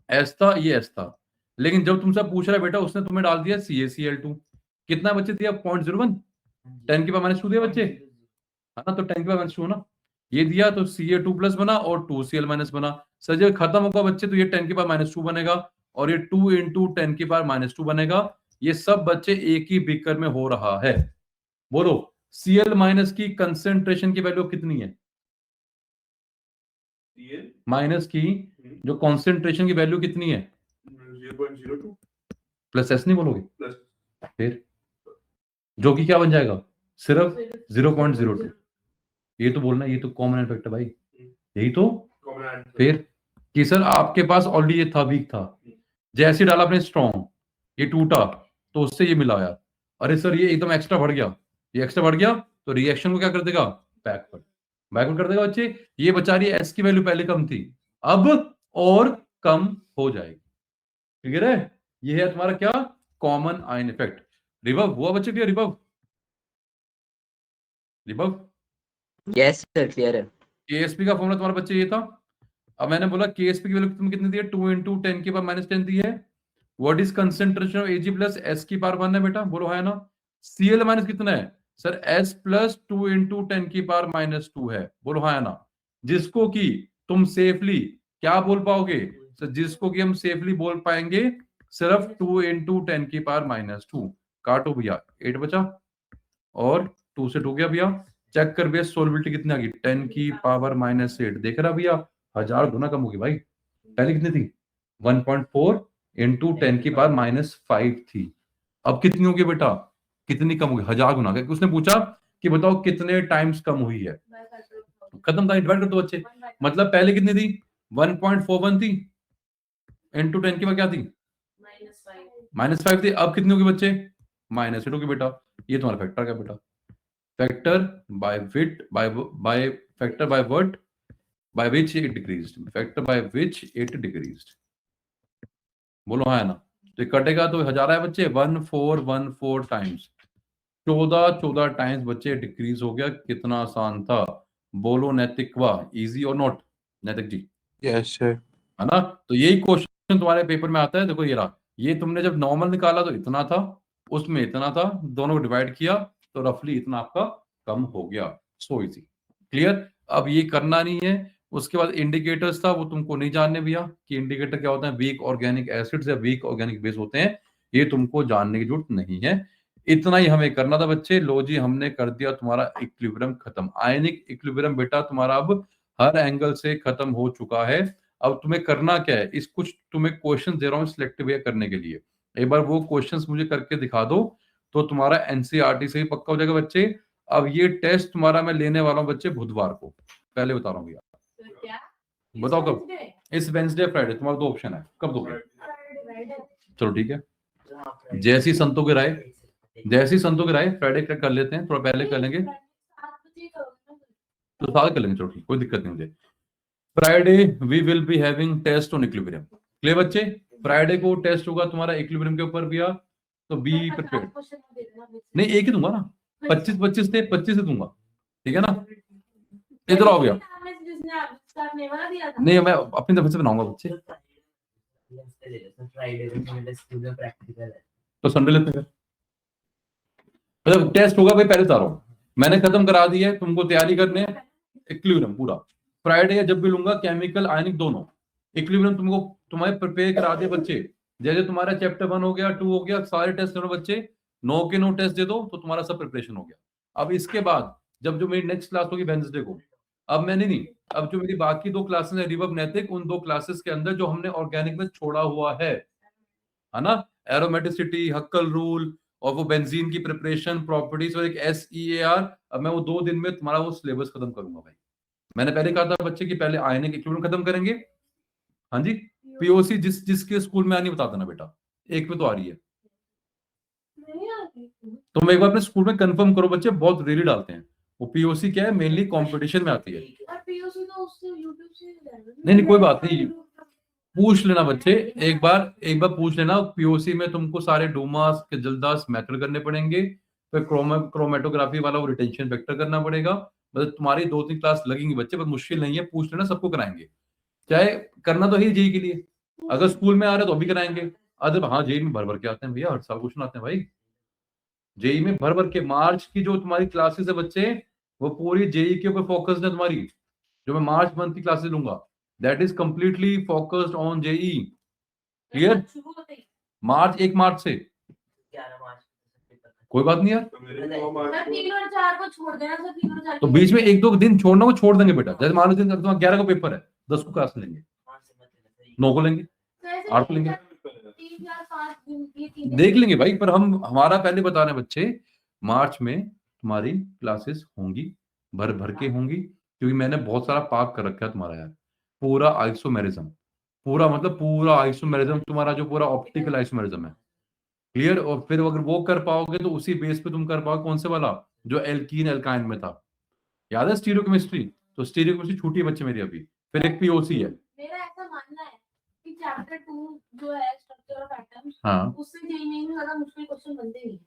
S था, ये S था, लेकिन जब तुमसे पूछ रहा है बेटा उसने तुम्हें डाल दिया CaCl2, कितना बच्चे दिया 0.01, 10 की पावर माइनस 2 दिया बच्चे, है ना, तो 10 की पावर माइनस 2 ना, ये दिया तो Ca2 प्लस बना और 2Cl माइनस बना। सर जब खत्म होगा बच्चे तो ये 10 की पावर माइनस 2 बनेगा और ये 2 इंटू 10 की पावर माइनस 2 बनेगा। ये सब बच्चे एक ही बीकर में हो रहा है। बोलो Cl माइनस की कंसेंट्रेशन की वैल्यू कितनी है, माइनस की जो कंसेंट्रेशन की वैल्यू कितनी है, 0.02 प्लस S नहीं बोलोगे, प्लस फिर जो कि क्या बन जाएगा सिर्फ 0.02। ये तो बोलना, ये तो कॉमन इफेक्ट है भाई, यही तो। कॉमन आंसर फिर कि सर आपके पास ऑलरेडी ये था, वीक था, जैसे डाला आपने स्ट्रॉन्ग, ये टूटा तो उससे ये मिला यार, अरे सर ये एकदम एक्स्ट्रा बढ़ गया, ये एक्स्ट्रा बढ़ गया तो रिएक्शन को क्या कर देगा, बैकवर्ड कर देगा बच्चे। ये बचा रही S की वैल्यू पहले कम थी, अब और कम हो जाएगी, ठीक है। ये है तुम्हारा क्या, कॉमन आयन इफेक्ट। रिवर्व हुआ बच्चे, क्लियर, रिवर्व यस सर क्लियर है। KSP का फॉर्मूला तुम्हारे बच्चे ये था। अब मैंने बोला KSP की वैल्यू तुम कितनी दी है, 2 इंटू 10 की पावर माइनस 10 दी है। What is concentration of Ag plus S की पावर 1 है बेटा, बोलो है ना। Cl माइनस कितना है सर, S प्लस 2 इंटू 10 की पावर माइनस 2 है, बोलो है ना। जिसको कि तुम सेफली क्या बोल पाओगे सर, जिसको कि हम सेफली बोल पाएंगे सिर्फ 2 इंटू 10 की पावर माइनस 2। काटो भैया, 8 बचा और 2 से 2 गया भैया। चेक कर भैया सोल्युबिलिटी कितनी आ गई, 10 की पावर माइनस 8, देख रहा भैया 1000 गुना कम होगी भाई। पहले कितनी थी 1.4 इंटू 10 की पावर माइनस 5 थी, अब कितनी होगी बेटा, कितनी कम होगी, 1000 गुना। उसने पूछा कि बताओ कितने टाइम्स कम हुई है, खत्म था, डिवाइड कर दो बच्चे। मतलब पहले कितनी थी 1.41 थी, इंटू 10 की पावर क्या थी माइनस 5 थी, अब कितनी होगी बच्चे माइनस 8 होगी बेटा। ये तुम्हारा फैक्टर क्या बेटा, factor by factor by what, by which it decreased, factor by which it decreased. बोलो हाँ है ना, तो ये कटेगा तो 1000 है बच्चे, 1414 टाइम्स, 14 टाइम्स बच्चे डिक्रीज हो गया। कितना आसान था, बोलो नैतिक वाह, इजी और नॉट नैतिक जी, Yes, sir. है ना। तो यही क्वेश्चन तुम्हारे पेपर में आता है, देखो ये रहा, ये तुमने जब नॉर्मल निकाला तो इतना था, उसमें इतना था, दोनों को डिवाइड किया तो रफली इतना आपका कम हो गया। So easy, clear. अब ये करना नहीं है। उसके बाद इंडिकेटर्स था, वो तुमको नहीं जानने भैया कि इंडिकेटर क्या होता है, वीक ऑर्गेनिक एसिड्स या वीक ऑर्गेनिक बेस होते हैं, ये तुमको जानने की जरूरत नहीं है। इतना ही हमें करना था बच्चे। लो जी, हमने कर दिया तुम्हारा इक्विलिब्रियम खत्म। आयनिक इक्विलिब्रियम बेटा तुम्हारा अब हर एंगल से खत्म हो चुका है। अब तुम्हें करना क्या है, इस कुछ तुम्हें क्वेश्चन दे रहा हूँ सिलेक्टिव वे करने के लिए, एक बार वो क्वेश्चंस मुझे करके दिखा दो तो तुम्हारा एनसीईआरटी से ही पक्का हो जाएगा बच्चे। अब ये टेस्ट तुम्हारा मैं लेने वाला हूँ बच्चे बुधवार को, पहले बता रहा हूँ भैया। तो क्या बताओ कब, Wednesday? इस वेंसडे फ्राइडे, तुम्हारा 2 ऑप्शन है, कब दोगे? Friday. चलो ठीक है, जैसी संतों की राय, जैसी संतों की राय, फ्राइडे कर लेते हैं, थोड़ा पहले कर लेंगे 7 बजे करोगे ना? तो साथ कर लेंगे, चलो ठीक, कोई दिक्कत नहीं मुझे। Friday we will be having test on equilibrium, clear बच्चे। फ्राइडे को टेस्ट होगा तुम्हारा इक्विलिब्रियम के ऊपर भैया, तो बी प्रिपेयर्ड। क्वेश्चन दे देना मुझे। नहीं एक ही दूंगा ना, 25 थे, 25 ही दूंगा, ठीक है ना। इधर आओ भैया, आपने जिसने आपने ने वाला दिया था। नहीं मैं अपनी तरफ से बनाऊंगा बच्चे, फ्राइडे को मेरे स्कूल में प्रैक्टिकल है। तो संडे लेते हैं। मतलब टेस्ट होगा भाई, पहले बता रहा हूँ, मैंने खत्म करा दिया है, तुमको तैयारी करने है इक्विलिब्रियम पूरा। फ्राइडे या जब भी लूंगा केमिकल आयनिक दोनों, इक्विलिब्रियम तुमको तुम्हारे प्रिपेयर करा दिए बच्चे। जैसे तुम्हारा चैप्टर 1 हो गया, 2 हो गया, सारे टेस्ट करो बच्चे, 9 के 9 टेस्ट दे दो तो तुम्हारा सब प्रिपरेशन हो गया। अब इसके बाद जब जो मेरी नेक्स्ट क्लास होगी वेडनेसडे को, अब मैंने नहीं, अब जो मेरी बाकी 2 क्लासेस है रिवर्ब नैतिक, उन 2 क्लासेस के अंदर जो हमने ऑर्गेनिक में छोड़ा हुआ है ना, एरोमेटिसिटी, हक्कल रूल और वो बेंजीन की प्रिपरेशन प्रॉपर्टीज और एक SEAR, अब मैं वो 2 दिन में तुम्हारा वो सिलेबस खत्म करूंगा भाई। मैंने पहले कहा था बच्चे कि पहले आयनिक इक्विलिब्रियम खत्म करेंगे। हाँ जी, पीओसी जिसके स्कूल में आनी बता देना बेटा, एक में तो आ रही है, नहीं आती। तुम एक बार अपने स्कूल में कंफर्म करो बच्चे, बहुत रेली डालते हैं वो। पीओसी क्या है, मेनली कंपटीशन में आती है। और पीओसी तो उससे YouTube से ही जाएगा ना। नहीं, कोई बात नहीं, पूछ लेना बच्चे, एक बार पूछ लेना। पीओसी में तुमको सारे डोमास के जल्दास मेथड करने पड़ेंगे, फिर क्रोमेटोग्राफी वाला वो रिटेंशन वेक्टर करना पड़ेगा। मतलब तुम्हारी 2-3 क्लास लगेंगी बच्चे, पर मुश्किल नहीं है, पूछ लेना, सबको कराएंगे। चाहे करना तो है जेई के लिए, अगर स्कूल में आ रहे तो भी कराएंगे। अदर हाँ, जेई में भर भर के आते हैं भैया, हर साल क्वेश्चन आते हैं भाई जेई में भर भर के। मार्च की जो तुम्हारी क्लासेस है बच्चे, वो पूरी जेई के ऊपर फोकस्ड है तुम्हारी। जो मैं मार्च मंथ की क्लासेस लूंगा, that is completely focused on JEE, clear. शुरू होते ही मार्च 1 मार्च से 11 मार्च कोई बात नहीं यार, तो मेरे 9 मार्च सर को 3 और 4 को छोड़ देना सर, 3 और 4 तो बीच में 1-2 दिन छोड़ना, वो छोड़ देंगे बेटा। जैसे मान लो दिन तुम्हारा 11 को पेपर है, 10 को क्लास लेंगे, 9 को लेंगे, 8 को लेंगे, 3 4 5 दिन ये 3 देख लेंगे भाई। पर हम हमारा पहले बता रहे हैं बच्चे, मार्च में तुम्हारी क्लासेस होंगी, भर भर के होंगी, क्योंकि मैंने बहुत सारा पाक कर रखा है तुम्हारा यार, पूरा आइसोमेरिज्म, पूरा मतलब पूरा आइसोमेरिज्म तुम्हारा, जो पूरा ऑप्टिकल आइसोमेरिज्म है, क्लियर। और फिर अगर वो कर पाओगे तो उसी बेस पे तुम कर पाओगे कौन से वाला, जो एल्कीन एल्काइन में था, याद है स्टीरियोकेमिस्ट्री। तो स्टीरियोकेमिस्ट्री छूटी है बच्चे मेरी अभी, फिर एक पीओसी है। मेरा ऐसा मानना है कि चैप्टर 2 जो है स्ट्रक्चर ऑफ एटम्स, हाँ उससे जेईई में ज्यादा मुश्किल क्वेश्चन बनते नहीं है।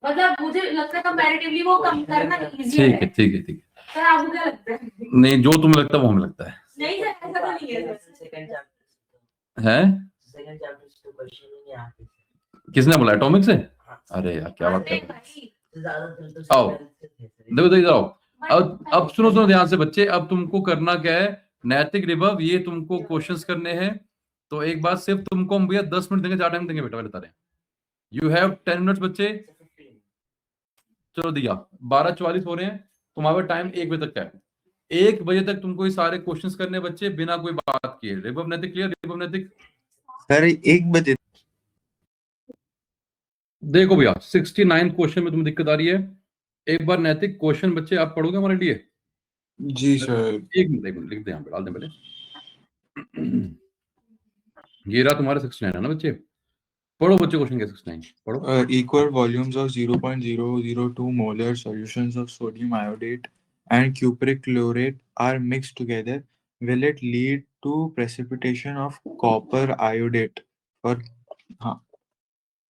मतलब मुझे लगता है कंपैरेटिवली वो कम करना इजी ठीक है। है, ठीक है, ठीक सर आपको क्या लगता है? है, नहीं जो तुम्हें लगता है वो हमें लगता है। नहीं सर, ऐसा तो नहीं है सर। सेकंड चैप्टर से क्वेश्चन ही नहीं आते। किसने बोला एटॉमिक से? अरे यार क्या बात अरे कर, भाई, ज्यादातर तो आओ। देखो इधर आओ। but अब सुनो ध्यान से बच्चे, अब तुमको करना क्या है, नैतिक रिभव, ये तुमको क्वेश्चंस करने हैं। तो एक बात, सिर्फ तुमको हम भैया 10 मिनट देंगे, ज्यादा टाइम देंगे बेटा, पहले बता रहे हैं। यू हैव 10 मिनट्स बच्चे, चलो दिया 12:44 हो रहे हैं, तुम्हारा टाइम 1 बजे तक का है। 1 बजे तक तुमको ये सारे क्वेश्चंस करने हैं बच्चे, बिना कोई बात किए। रिभव नैतिक क्लियर, रिभव नैतिक। सर 1 बजे देखो भैया 69 क्वेश्चन में तुम्हें दिक्कत आ रही है। एक बार नैतिक क्वेश्चन बच्चे आप पढ़ोगे हमारे लिए? जी सर। 1 मिनट लिख दे, यहाँ पे डाल दे पहले। ये रहा तुम्हारा 69 है ना बच्चे, पढ़ो बच्चे क्वेश्चन कैसे 69 पढ़ो। Equal volumes of 0.002 molar solutions of sodium iodate and cupric chlorate are mixed together. Will it lead to precipitation of copper iodate? और हाँ,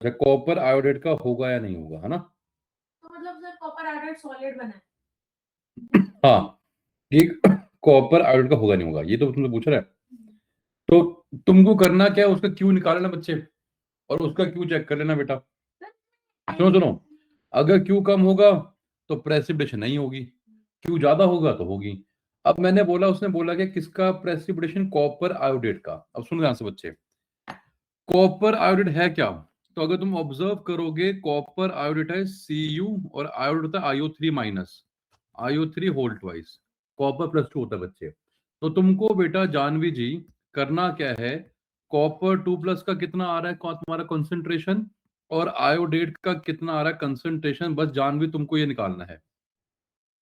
कॉपर आयोडेट का होगा या नहीं होगा, है ना? तो मतलब सर कॉपर आयोडाइड सॉलिड बना है। हाँ, ये कॉपर आयोडेट का होगा नहीं होगा, ये तो तुमसे पूछ रहा है। तो तुमको करना क्या है, उसका क्यू निकालना बच्चे, और उसका क्यू चेक कर लेना बेटा। सुनो, अगर क्यू कम होगा तो प्रेसिपिटेशन नहीं होगी, क्यू ज्यादा होगा तो होगी। अब मैंने बोला, उसने बोला कि किसका प्रेसिपिटेशन, कॉपर आयोडेट का। अब सुनो ध्यान से बच्चे, कॉपर आयोडेट है क्या? तो अगर तुम ऑब्जर्व करोगे, कॉपर आयोडेट है Cu और आयोडेट होता है IO3 minus, IO3 whole twice, copper +2 होता है बच्चे। तो तुमको बेटा जानवी जी करना क्या है, कॉपर 2+ का कितना आ रहा है तुम्हारा कंसंट्रेशन, और आयोडेट का कितना आ रहा है कंसंट्रेशन, बस जानवी तुमको ये निकालना है।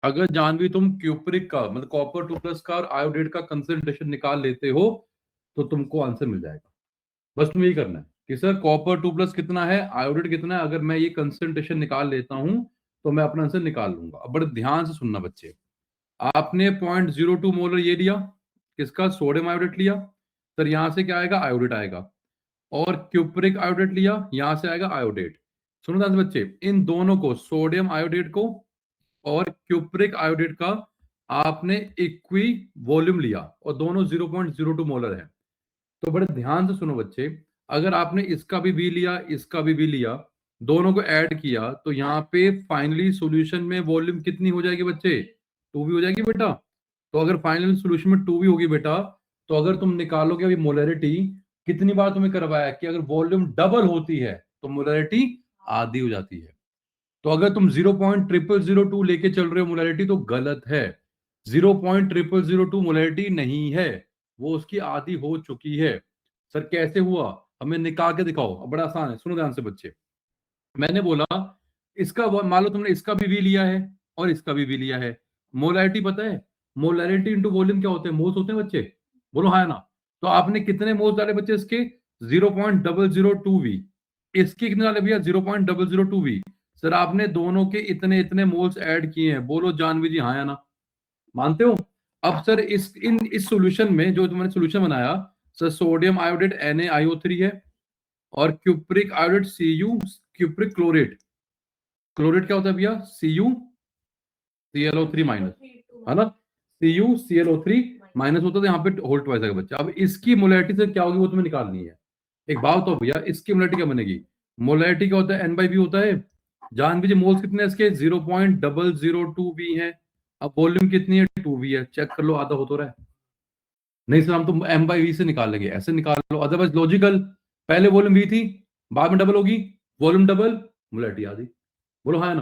अगर जानवी तुम क्यूप्रिक का मतलब कॉपर 2+ का और आयोडेट का कंसंट्रेशन निकाल लेते हो तो तुमको आंसर मिल जाएगा। बस तुम्हें यही करना है कि सर कॉपर 2+ कितना है, आयोडेट कितना है, अगर मैं ये कंसंट्रेशन निकाल लेता हूं तो मैं अपना आंसर निकाल लूंगा। अब बड़े ध्यान से सुनना बच्चे, आपने 0.02 मोलर ये लिया, किसका, सोडियम आयोडेट लिया, सर यहां से क्या आएगा, आयोडेट आएगा, और क्यूप्रिक आयोडेट लिया, यहां से आएगा आयोडेट। सुनो ध्यान से बच्चे, इन दोनों को, सोडियम आयोडेट को और क्यूप्रिक आयोडेट का आपने इक्वी वॉल्यूम लिया और दोनों 0.02 मोलर है। तो बड़े ध्यान से सुनो बच्चे, अगर आपने इसका भी V लिया, इसका भी V लिया, दोनों को ऐड किया तो यहाँ पे फाइनली सॉल्यूशन में वॉल्यूम कितनी हो जाएगी बच्चे, 2V हो जाएगी बेटा। तो अगर फाइनल सॉल्यूशन में 2V होगी बेटा, तो अगर तुम निकालोगे अभी मोलरिटी, कितनी बार तुम्हें करवाया कि अगर वॉल्यूम डबल होती है तो मोलरिटी आधी हो जाती है। तो अगर तुम 0.0002 लेके चल रहे हो मोलरिटी तो गलत है, 0.0002 मोलरिटी नहीं है, वो उसकी आधी हो चुकी है। सर कैसे हुआ, हमें निकाल के दिखाओ। अब बड़ा आसान है, सुनो ध्यान से बच्चे, मैंने बोला इसका मान लो तुमने इसका भी V लिया है और इसका भी V लिया है, मोलरिटी पता है, मोलरिटी इंटू वॉल्यूम क्या होते हैं, मोल्स होते हैं बच्चे, बोलो हाँ ना। तो आपने कितने मोल्स डाले बच्चे इसके, 0.002V, इसके कितने डाले भैया, 0.002V। सर आपने दोनों के इतने इतने मोल्स ऐड किए हैं, बोलो जानवी जी हाँ या ना, मानते हो? अब सर इस सॉल्यूशन में जो तुमने सॉल्यूशन बनाया, सर सोडियम आयोडेट NaIO3 है और cupric iodate Cu, cupric chlorate, chlorate क्या होता है भैया, CuClO3 माइनस, है ना, CuClO3 माइनस होता है, यहाँ पे होल ट्वाइस आएगा बच्चा। अब इसकी मोलरिटी से क्या होगी वो तुम्हें निकालनी है। एक बात तो भैया, इसकी मोलरिटी क्या बनेगी, मोलरिटी क्या होता है, N/V होता है, जान लीजिए मोल्स कितने हैं इसके, 0.002V है। अब वॉल्यूम कितनी है, 2V है, चेक कर लो, आधा हो तो रहा है। नहीं सर हम तो M/V से निकाल लेंगे, ऐसे निकाल लो, अदरवाइज लॉजिकल, पहले वॉल्यूम V थी, बाद में डबल होगी, वॉल्यूम डबल, मोलरिटी आधी, बोलो हाँ ना।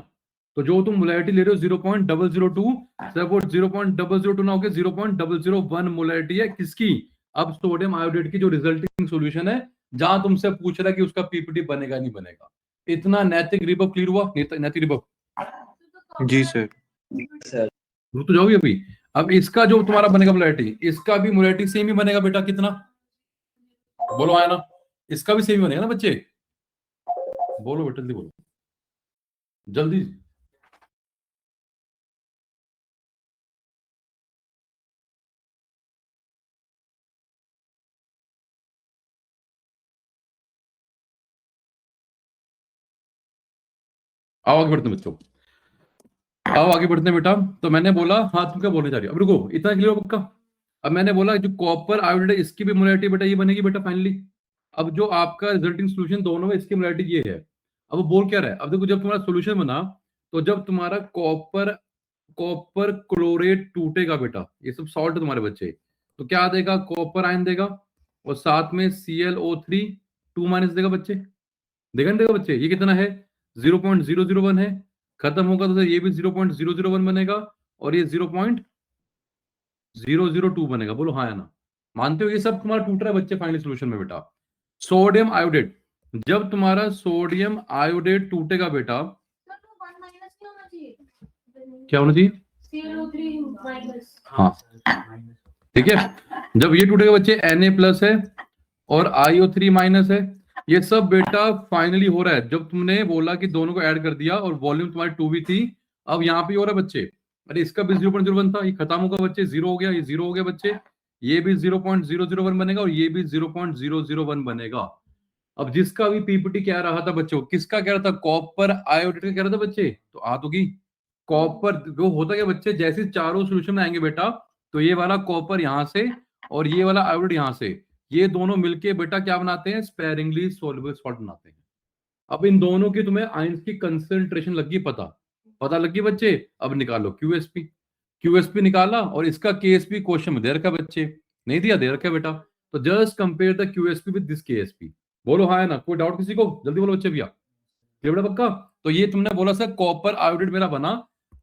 तो जो तुम मोलरिटी ले रहे हो 0.002, सर वो 0.002 ना होकर 0.001 मोलरिटी है, किसकी, अब सोडियम आयोडेट की जो रिजल्टिंग सॉल्यूशन है, जहां तुमसे पूछ रहा है कि उसका पीपीटी बनेगा नहीं बनेगा। इतना नैतिक रिबव क्लियर हुआ, नैतिक रिबव? जी सर। सर रुक तो जाओगे अभी। अब इसका जो तुम्हारा बनेगा मोलरिटी, इसका भी मोलरिटी सेम ही बनेगा बेटा, कितना, बोलो आया ना, इसका भी सेम ही बनेगा ना बच्चे, बोलो बेटा जल्दी बोलो, जल्दी। आओ आगे बढ़ते हैं बच्चों, आओ आगे बढ़ते हैं बेटा। तो मैंने बोला, हाँ तुम क्या बोलने जा रही हो, अब रुको, इतना क्लियर हो पक्का? अब मैंने बोला जो कॉपर आयोडेट है इसकी भी मोलरिटी बेटा ये बनेगी बेटा फाइनली। अब जो आपका रिजल्टिंग सॉल्यूशन दोनों में, इसकी मोलरिटी ये है। अब वो बोल क्या रहा है, अब देखो जब तुम्हारा सॉल्यूशन बना, तो जब तुम्हारा कॉपर क्लोरेट टूटेगा बेटा, ये सब सॉल्ट है तुम्हारे बच्चे, तो क्या देगा, कॉपर आयन देगा और साथ में ClO3 2- देगा बच्चे, देगा नहीं देगा बच्चे, ये कितना है 0.001 है, खत्म होगा तो ये भी 0.001 बनेगा और ये 0.002 बनेगा, बोलो हाँ या ना, मानते हो? ये सब तुम्हारा टूट रहा है बच्चे फाइनल सॉल्यूशन में बेटा। सोडियम आयोडेट, जब तुम्हारा सोडियम आयोडेट टूटेगा बेटा, क्या होना चाहिए, ClO3 हाँ ठीक है, जब ये टूटेगा बच्चे Na+ है और IO3- है, ये सब बेटा फाइनली हो रहा है जब तुमने बोला कि दोनों को ऐड कर दिया और वॉल्यूम तुम्हारी 2v थी, अब यहाँ पे हो रहा है बच्चे, अरे इसका भी 0.01 था, ये खत्म होगा बच्चे, 0 हो गया, ये 0 हो गया बच्चे, ये भी 0.001 बनेगा और ये भी 0.001 बनेगा। अब जिसका भी पीपीटी कह रहा था बच्चों, किसका कह रहा था, कॉपर आयोडेट का कह रहा था बच्चे, तो आ तो गई कॉपर। वो होता क्या बच्चे, जैसे चारों सोल्यूशन में आएंगे बेटा, तो ये वाला कॉपर यहां से और ये वाला आयोडेट यहां से, ये दोनों मिलके बेटा क्या बनाते हैं, स्पेरिंगली सोल्युबल सॉल्ट बनाते हैं। अब इन दोनों की तुम्हें आयंस की कंसंट्रेशन लगी पता लगी बच्चे, अब निकालो क्यूएसपी निकाला और इसका केएसपी क्वेश्चन में दे रखा बच्चे, नहीं दिया, दे रखा बेटा, तो just compare the QSP with this KSP. बोलो हाँ है ना, कोई डाउट किसी को, जल्दी बोलो बच्चे भैया, क्लियर बेटा पक्का। तो ये तुमने बोला सर कॉपर आयोडेट मेरा बना,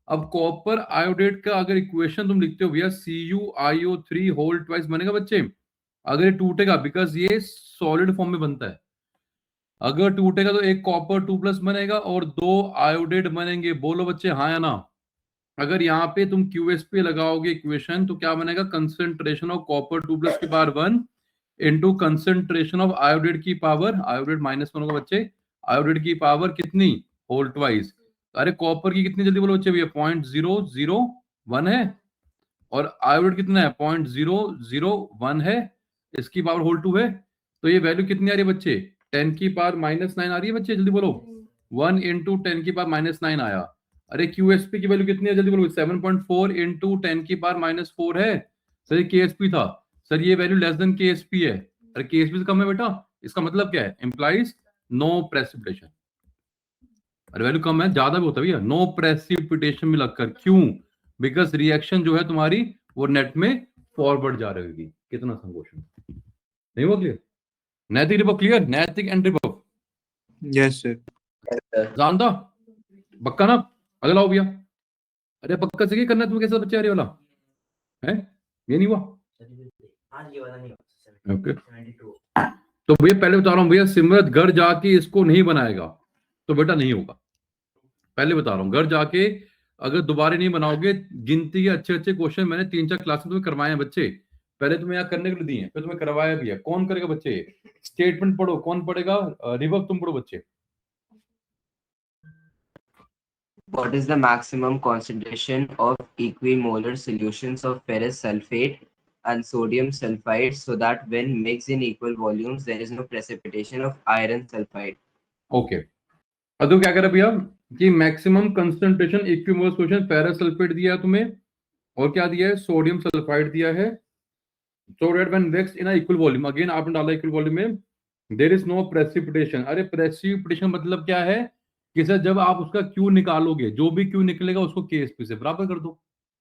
अब कॉपर आयोडेट का अगर इक्वेशन तुम लिखते हो भैया CuIO3 होल ट्वाइस बनेगा बच्चे, अगर ये टूटेगा, बिकॉज ये सॉलिड फॉर्म में बनता है, अगर टूटेगा तो एक कॉपर 2+ बनेगा और 2 आयोडेट बनेंगे। बोलो बच्चे हाँ या ना। अगर यहाँ पे तुम QSP लगाओगे इक्वेशन तो क्या बनेगा, कंसंट्रेशन ऑफ कॉपर 2+ की power 1 into concentration of iodate की पावर, आयोडेट -1 होगा बच्चे, आयोडेट की पावर कितनी, होल ट्वाइस। अरे कॉपर की कितनी, जल्दी बोलो बच्चे भैया, 0.001 है और आयोडेट कितना है, 0.001 है, इसकी पावर होल 2 है, तो ये वैल्यू कितनी आ रही है बच्चे, 10 की पावर -9 आ रही है बच्चे, जल्दी बोलो, 1 इंटू 10 की पावर -9 आया। अरे क्यूएसपी की वैल्यू कितनी है, जल्दी बोलो, 7.4 इंटू 10 की पावर -4 है सर, ये केएसपी था सर, ये वैल्यू लेस देन केएसपी है, अरे केएसपी से कम है बेटा, इसका मतलब क्या है, इंप्लाइज नो प्रेसिपिटेशन। अरे वैल्यू कम है, ज्यादा भी होता है भैया, नो प्रेसिपिटेशन में लगकर, क्यों, बिकॉज रिएक्शन जो है तुम्हारी वो नेट में फॉरवर्ड जा रही होगी। कितना संकोचन, नहीं हुआ क्लियर, नैतिक रिपव क्लियर, नैतिक एंड रिपव Yes, sir. जानता पक्का ना, अगला हो भैया, अरे पक्का से करना है तुम्हें, कैसा बच्चा, अरे वाला है, ये नहीं हुआ, ओके। तो भैया पहले बता रहा हूँ भैया, सिमरत घर जाके इसको नहीं बनाएगा तो बेटा नहीं होगा, पहले बता रहा हूँ, घर जाके अगर दोबारा नहीं बनाओगे, गिनती के अच्छे अच्छे क्वेश्चन मैंने 3-4 क्लास में तुम्हें करवाए हैं बच्चे, पहले तुम्हें यहाँ करने के लिए दिए हैं, फिर तुम्हें करवाया भी है। कौन करेगा बच्चे, स्टेटमेंट पढ़ो, कौन पढ़ेगा, रिवर्ब तुम पढ़ो बच्चे। What is the maximum concentration of equimolar solutions of ferrous sulfate and sodium sulfide so that when mixed in equal volumes there is no precipitation of iron sulfide? Okay, अब तो क्या करे भैया कि maximum concentration equimolar solution ferrous sulphate दिया है तुम्हें, और क्या दिया है, सोडियम सल्फाइड दिया है, so that when mixed in a equal volume, again आपने डाला इक्वल वॉल्यूम में, देयर इज नो प्रेसिपिटेशन। अरे प्रेसिपिटेशन मतलब क्या है कि सर जब आप उसका क्यू निकालोगे, जो भी क्यू निकलेगा उसको केएसपी से बराबर कर दो,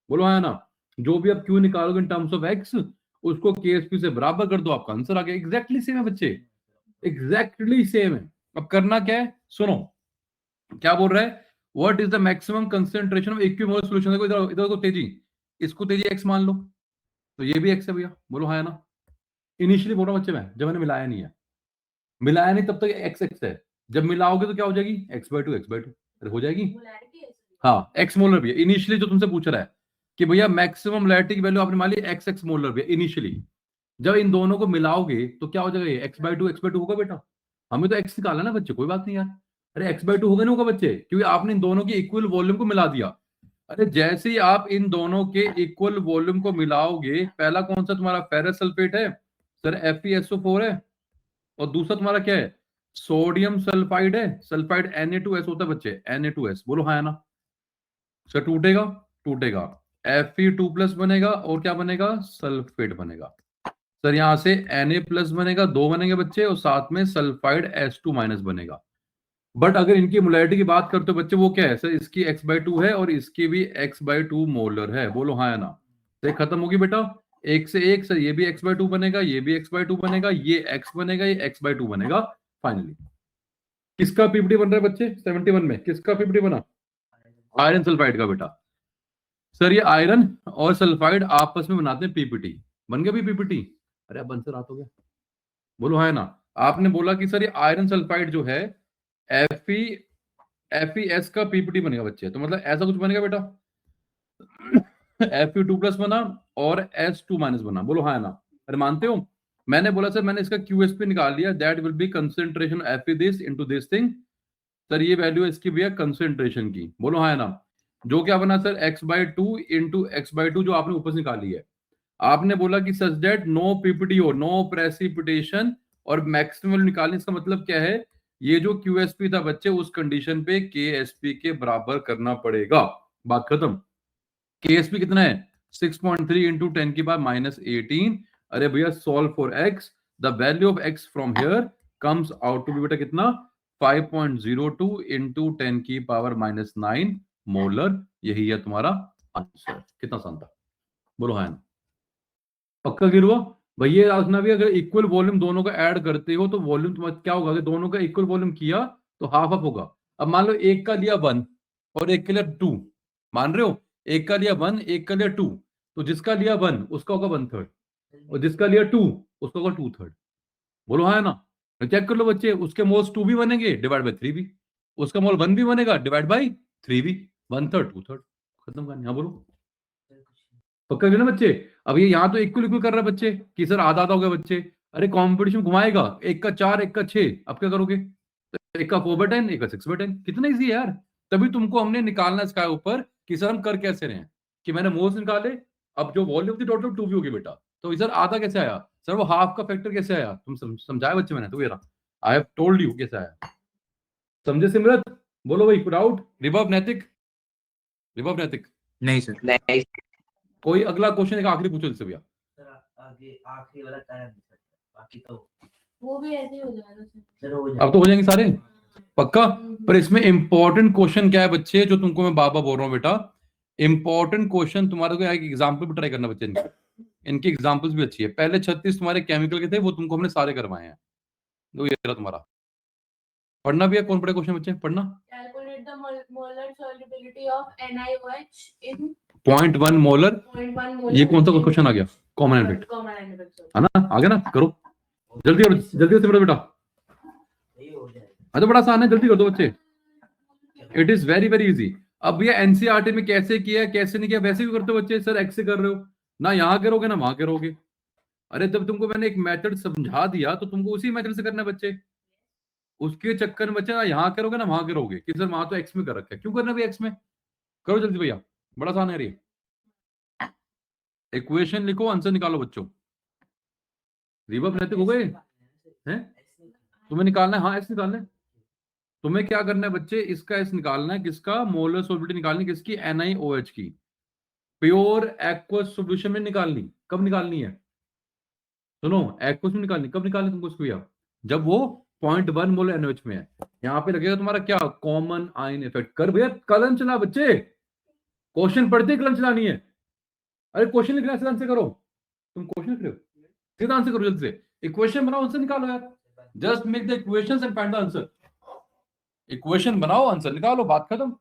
बोलो है ना, जो भी आप क्यू निकालोगे इन टर्म्स ऑफ एक्स उसको केएसपी से बराबर कर दो, आपका आंसर आ गया। एग्जैक्टली सेम है बच्चे, एग्जैक्टली सेम है। अब करना क्या है, सुनो क्या बोल रहा है, what is the maximum concentration of equimolar solution, देखो इधर इधर को तेजी, इसको तेजी एक्स मान लो, तो ये भी एक्स है भैया, बोलो हाँ है ना। इनिशियली बोल रहा हूं बच्चे मैं, जब मैंने मिलाया नहीं है, मिलाया नहीं तब तक एक्स एक्स है, जब मिलाओगे तो क्या हो जाएगी, x/2 अरे हो जाएगी, हाँ एक्स मोलर भी है। इनिशियली जो तुमसे पूछ रहा है कि भैया मैक्सिमम मोलैरिटी की वैल्यू आपने मान ली x मोलर भी है इनिशियली, जब इन दोनों को मिलाओगे तो क्या हो जाएगा, ये x/2 होगा बेटा, हमें तो x निकालना ना बच्चे, कोई बात नहीं यार, अरे x/2 होगा नहीं होगा बच्चे, क्योंकि आपने इन दोनों की इक्वल वॉल्यूम को मिला दिया। अरे जैसे ही आप इन दोनों के इक्वल वॉल्यूम को मिलाओगे, पहला कौन सा तुम्हारा फेरस सल्फेट है सर, FeSO4 है, और दूसरा तुम्हारा क्या है, सोडियम सल्फाइड है, सल्फाइड Na2S होता है बच्चे, Na2S, बोलो हाँ है ना। सर टूटेगा, टूटेगा, Fe2+ बनेगा और क्या बनेगा, सल्फेट बनेगा। सर यहां से Na+ बनेगा, 2 बनेंगे बच्चे, और साथ में सल्फाइड S2- बनेगा। बट अगर इनकी मोलैरिटी की बात करते हो बच्चे, वो क्या है सर, इसकी x/2 है और इसकी भी x/2 मोलर है, बोलो हाँ है ना। तो ये खत्म होगी बेटा, एक से एक, सर ये भी x/2 बनेगा, ये भी x/2 बनेगा, ये x बनेगा, ये x/2 बनेगा। फाइनली किसका पीपीटी बन रहा है बच्चे, 71 में किसका पीपीटी बना, आयरन सल्फाइड का बेटा। सर ये आयरन और सल्फाइड आपस में बनाते हैं पीपीटी, बन गया भी पीपीटी, अरे अब बन से रात हो गया, बोलो हाँ है ना। आपने बोला कि सर ये आयरन सल्फाइड जो है FeS का पीपीटी बनेगा बच्चे, तो मतलब ऐसा कुछ बनेगा बेटा, Fe2+ बना और S2- बना, बोलो हाँ है ना। अरे मानते हो, मैंने बोला सर मैंने इसका QSP निकाल लिया, that will be concentration Fe this into this thing. Sir ये वैल्यू है इसकी भैया कंसेंट्रेशन की, बोलो हाँ है ना, जो क्या बना सर x/2 इंटू x/2 जो आपने ऊपर से निकाली है। आपने बोला कि सच दैट नो पीपीटी हो, नो प्रेसिपिटेशन, और मैक्सिमम निकालने, इसका मतलब क्या है, ये जो QSP था बच्चे उस कंडीशन पे KSP के बराबर करना पड़ेगा, बात खत्म। KSP कितना है 6.3 इंटू 10 की पावर -18। अरे भैया solve for x, the value of x from here comes out to be बेटा कितना 5.02 इंटू 10 की पावर -9 मोलर। यही है तुम्हारा आंसर। कितना आसान था, बोलो हाँ ना? पक्का गिर हुआ भैया। रखना भी अगर इक्वल वॉल्यूम दोनों का ऐड करते हो तो वॉल्यूम तुम्हारा क्या होगा, अगर दोनों का इक्वल वॉल्यूम किया तो हाफ हाफ होगा। अब मान लो एक का लिया 1 और एक का लिया 2, मान रहे हो, एक का लिया 1 एक का लिया 2, तो जिसका लिया 1 उसका होगा 1/3 और जिसका लिया 2 उसका होगा 2/3। बोलो हाँ है ना? चेक कर लो बच्चे, उसके मोल्स 2 भी बनेंगे डिवाइड बाय 3 भी, उसका मोल 1 भी बनेगा डिवाइड बाय 3 भी, 1/3 2/3 खत्म करना। हाँ बोलो पक्का ना बच्चे। अब ये यहाँ तो इक्वल इक्वल कर रहा है बच्चे कि सर आधा आधा हो गया बच्चे। अरे कॉम्पिटिशन घुमाएगा, एक का 4 एक का 6, अब क्या करोगे, तो एक का 4/10 एक का 6/10, कितना इजी है यार। तभी तुमको हमने निकालना इसका ऊपर कि सर हम कर कैसे रहे हैं, कि मैंने मोल्स निकाले, अब जो वॉल्यूम थी टोटल 2 भी होगी बेटा, तो सर आधा कैसे आया, सर वो हाफ का फैक्टर कैसे आया, तुम समझाया बच्चे मैंने, तो ये रहा आई हैव टोल्ड यू कैसे आया। समझे सिमरत? बोलो भाई प्राउड रिबब नैतिक, रिबब नैतिक नहीं सर। नहीं कोई अगला क्वेश्चन एक आखिरी पूछो इससे भैया। आगे आखिरी वाला कर नहीं सकता, बाकी तो वो भी ऐसे ही हो जाएगा सर। चलो हो जाएगा। अब तो हो जाएंगे सारे पक्का। पर इसमें इंपॉर्टेंट क्वेश्चन क्या है बच्चे, जो तुमको मैं बाबा बोल रहा हूँ बेटा, इंपॉर्टेंट क्वेश्चन तुम्हारे को एग्जाम्पल भी ट्राई करना बच्चे, इनकी एग्जाम्पल्स भी अच्छी है। पहले 36 तुम्हारे केमिकल के थे, वो तुमको हमने सारे करवाए हैं, तो ये रहा तुम्हारा। पढ़ना भी है, कौन पढ़े क्वेश्चन बच्चे, पढ़ना। Calculate the molar solubility of NiOH in 0.1 molar, 0.1 molar. ये कौन सा क्वेश्चन आ गया, कॉमन एनर्जी Common element. है ना, आ गया ना, करो जल्दी जल्दी से बेटा। यही हो जाएगा। हाँ तो बड़ा आसान है, जल्दी कर दो बच्चे, it is very very easy. अब भैया एनसीईआरटी में कैसे किया कैसे नहीं किया वैसे भी करते हो बच्चे, सर एक्स से कर रहे हो ना, यहाँ करोगे ना वहां करोगे। अरे जब तुमको मैंने एक मेथड समझा दिया तो तुमको उसी मेथड से करना है बच्चे, उसके चक्कर में बच्चे ना यहाँ करोगे ना वहां करोगे कि सर वहां तो एक्स में कर रखा है, क्यों करना भैया एक्स में, करो जल्दी भैया, बड़ा आसान है ये। इक्वेशन लिखो आंसर निकालो बच्चों। रिवर्ब नैतिक हो गए हैं, तुम्हें निकालना है, हाँ एक्स निकालना है। तुम्हें क्या करना है बच्चे, इसका एस निकालना है, किसका, मोलर सोलिबिलिटी निकालनी किसकी, NiOH की। प्योर एक्वस सॉल्यूशन में निकालनी, कब निकालनी है, सुनो, एक्वस में निकालनी कब निकालनी तुमको उसको भैया, जब वो 0.1 मोलर NaOH में है। यहाँ पे लगेगा तुम्हारा क्या, कॉमन आयन इफेक्ट। कर भैया कलम चला बच्चे, क्वेश्चन पढ़ते कलम चलानी है। अरे क्वेश्चन लिख रहे हैं आंसर करो, तुम क्वेश्चन लिख रहे हो सीधा आंसर करो, जल्दी से इक्वेशन बनाओ आंसर निकालो यार, just make the equations and find the answer. Equation बनाओ आंसर निकालो, बात खत्म।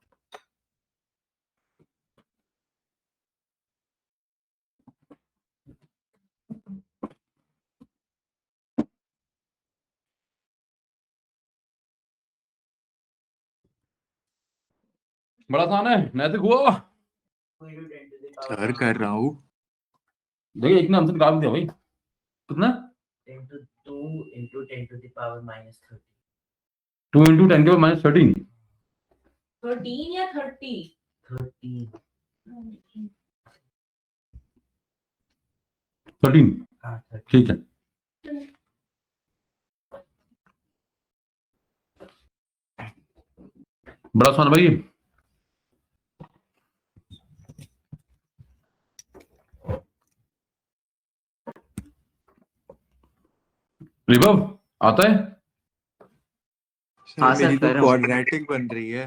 बड़ा आसान है, नैतिक हुआ सर कर रहा हूँ। देखिए एक ने आंसर निकाल दिया भाई, कितना 10 to 2 into 10 to the power -30. 2 into 10 के पावर -13 13 या 30? 13. 13 हाँ 13. ठीक है। बड़ा आसान भाई, रिबव आता है। हाँ सर सर, मेरी तो कर रहा हूँ। क्वाड्रेटिक बन रही है।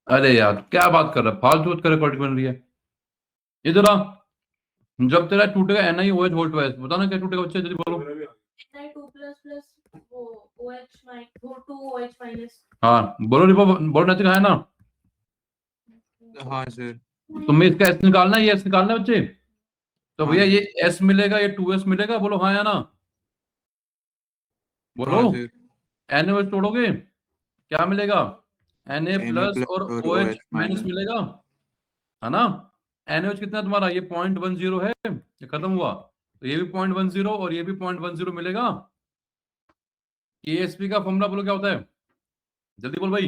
अरे यार क्या बात कर रहा है, फालतू बात कर रहा है, बन रही है। इधर आ, जब तेरा टूटेगा NiOH वोल्ट वाइज, बताना क्या टूटेगा बच्चे, जल्दी बोलो। Ni2 plus वो OH minus वो 2OH minus. हाँ बोलो रिबव, बोलो नैतिक है ना। हाँ सर। तुम्हें इसका एस निकालना है, ये एस निकालना है बच्चे, तो हाँ भैया सर। ये एस मिलेगा, ये 2s मिलेगा, बोलो हाँ या ना, बोलो। हाँ सर। NaOH तोड़ोगे क्या मिलेगा, Na प्लस और और OH OH माइनस माइनस। मिलेगा, है ना। NaOH कितना तुम्हारा, ये 0.10 है, ये खत्म हुआ। तो ये भी 0.10 और ये भी 0.10 मिलेगा। KSP का फॉर्मूला बोलो क्या होता है, जल्दी बोल भाई।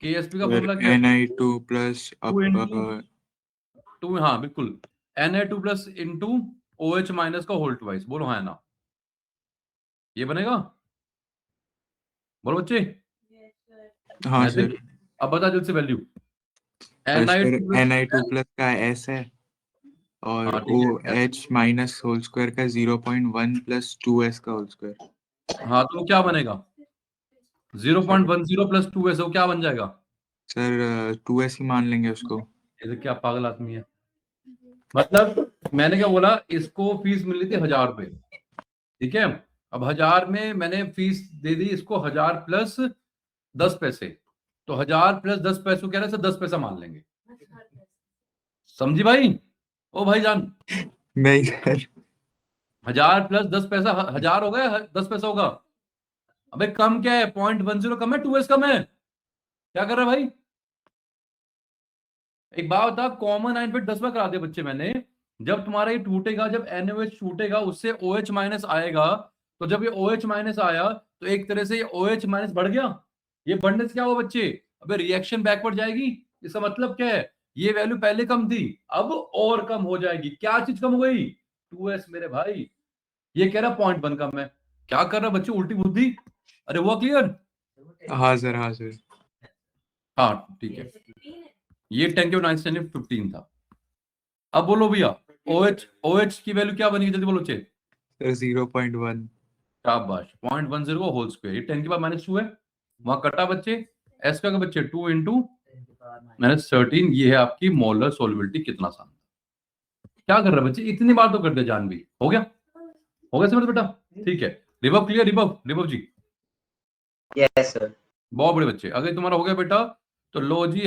KSP का फॉर्मूला क्या है? Na2 plus Two into- 2, हाँ बिल्कुल, Na2 plus into OH minus का होल ट्वाइस। बोलो हाँ या ना, ये बनेगा? बोलो बच्चे। हाँ ऐसे सर। ही? अब बता जल्द से value. Sir Na2 Na2 plus का S है और हाँ, ठीक है। OH माइनस होल स्क्वायर का 0.1 प्लस 2S का होल स्क्वायर। हाँ तो वो क्या बनेगा? 0.10 प्लस 2S, वो क्या बन जाएगा? सर 2S ही मान लेंगे उसको। ये तो क्या पागल आदमी है। मतलब मैंने क्या बोला, इसको फीस मिली थी 1000 रुपए, ठीक है। अब 1000 में मैंने फीस दे दी इसको 1000 प्लस 10 पैसे, तो 1000 प्लस 10 पैसे कह रहे हैं, 10 पैसा मान लेंगे। समझी भाई? ओ भाई जान, नहीं सर। 1000 प्लस 10 पैसा 1000 हो गया, 10 पैसा होगा। अबे कम क्या है, 0.10 कम है, 2S कम है, क्या कर रहा है भाई? एक बात बता, कॉमन आइन पे 10 बार करा दिया बच्चे मैंने। जब तुम्हारा ये टूटेगा, जब NaOH टूटेगा उससे OH माइनस आएगा, तो जब ये OH माइनस आया तो एक तरह से ये OH माइनस बढ़ गया। ये बढ़ने से क्या हुआ बच्चे? अबे रिएक्शन बैकवर्ड जाएगी। इसका मतलब क्या है, ये वैल्यू पहले कम थी, अब और कम हो जाएगी। क्या चीज कम हो गई? 2S मेरे भाई। ये कह रहा 0.1 कम है, क्या कर रहा बच्चे, उल्टी बुद्धि। अरे हुआ क्लियर? हाँ सर, हाँ सर। हाँ ठीक है, ये 10 के 9 से 15 था। अब बोलो भैया, OH की वैल्यू क्या बनेगी, जल्दी बोलो बच्चे। सर 0.1। शाबाश, 0.10 का होल स्क्वायर, ये 10 की पावर -2 है, वहां कटा बच्चे। S का बच्चे 2 into 10 to the power minus -13, ये है आपकी मोलर सोलबिलिटी। कितना आसान, क्या कर रहे बच्चे, इतनी बार तो कर दे जान भी। हो गया, हो गया समझ बेटा? ठीक है, रिबव क्लियर? रिबव जी Yes, sir. बहुत बड़े बच्चे। अगर तुम्हारा हो गया बेटा तो लो जी,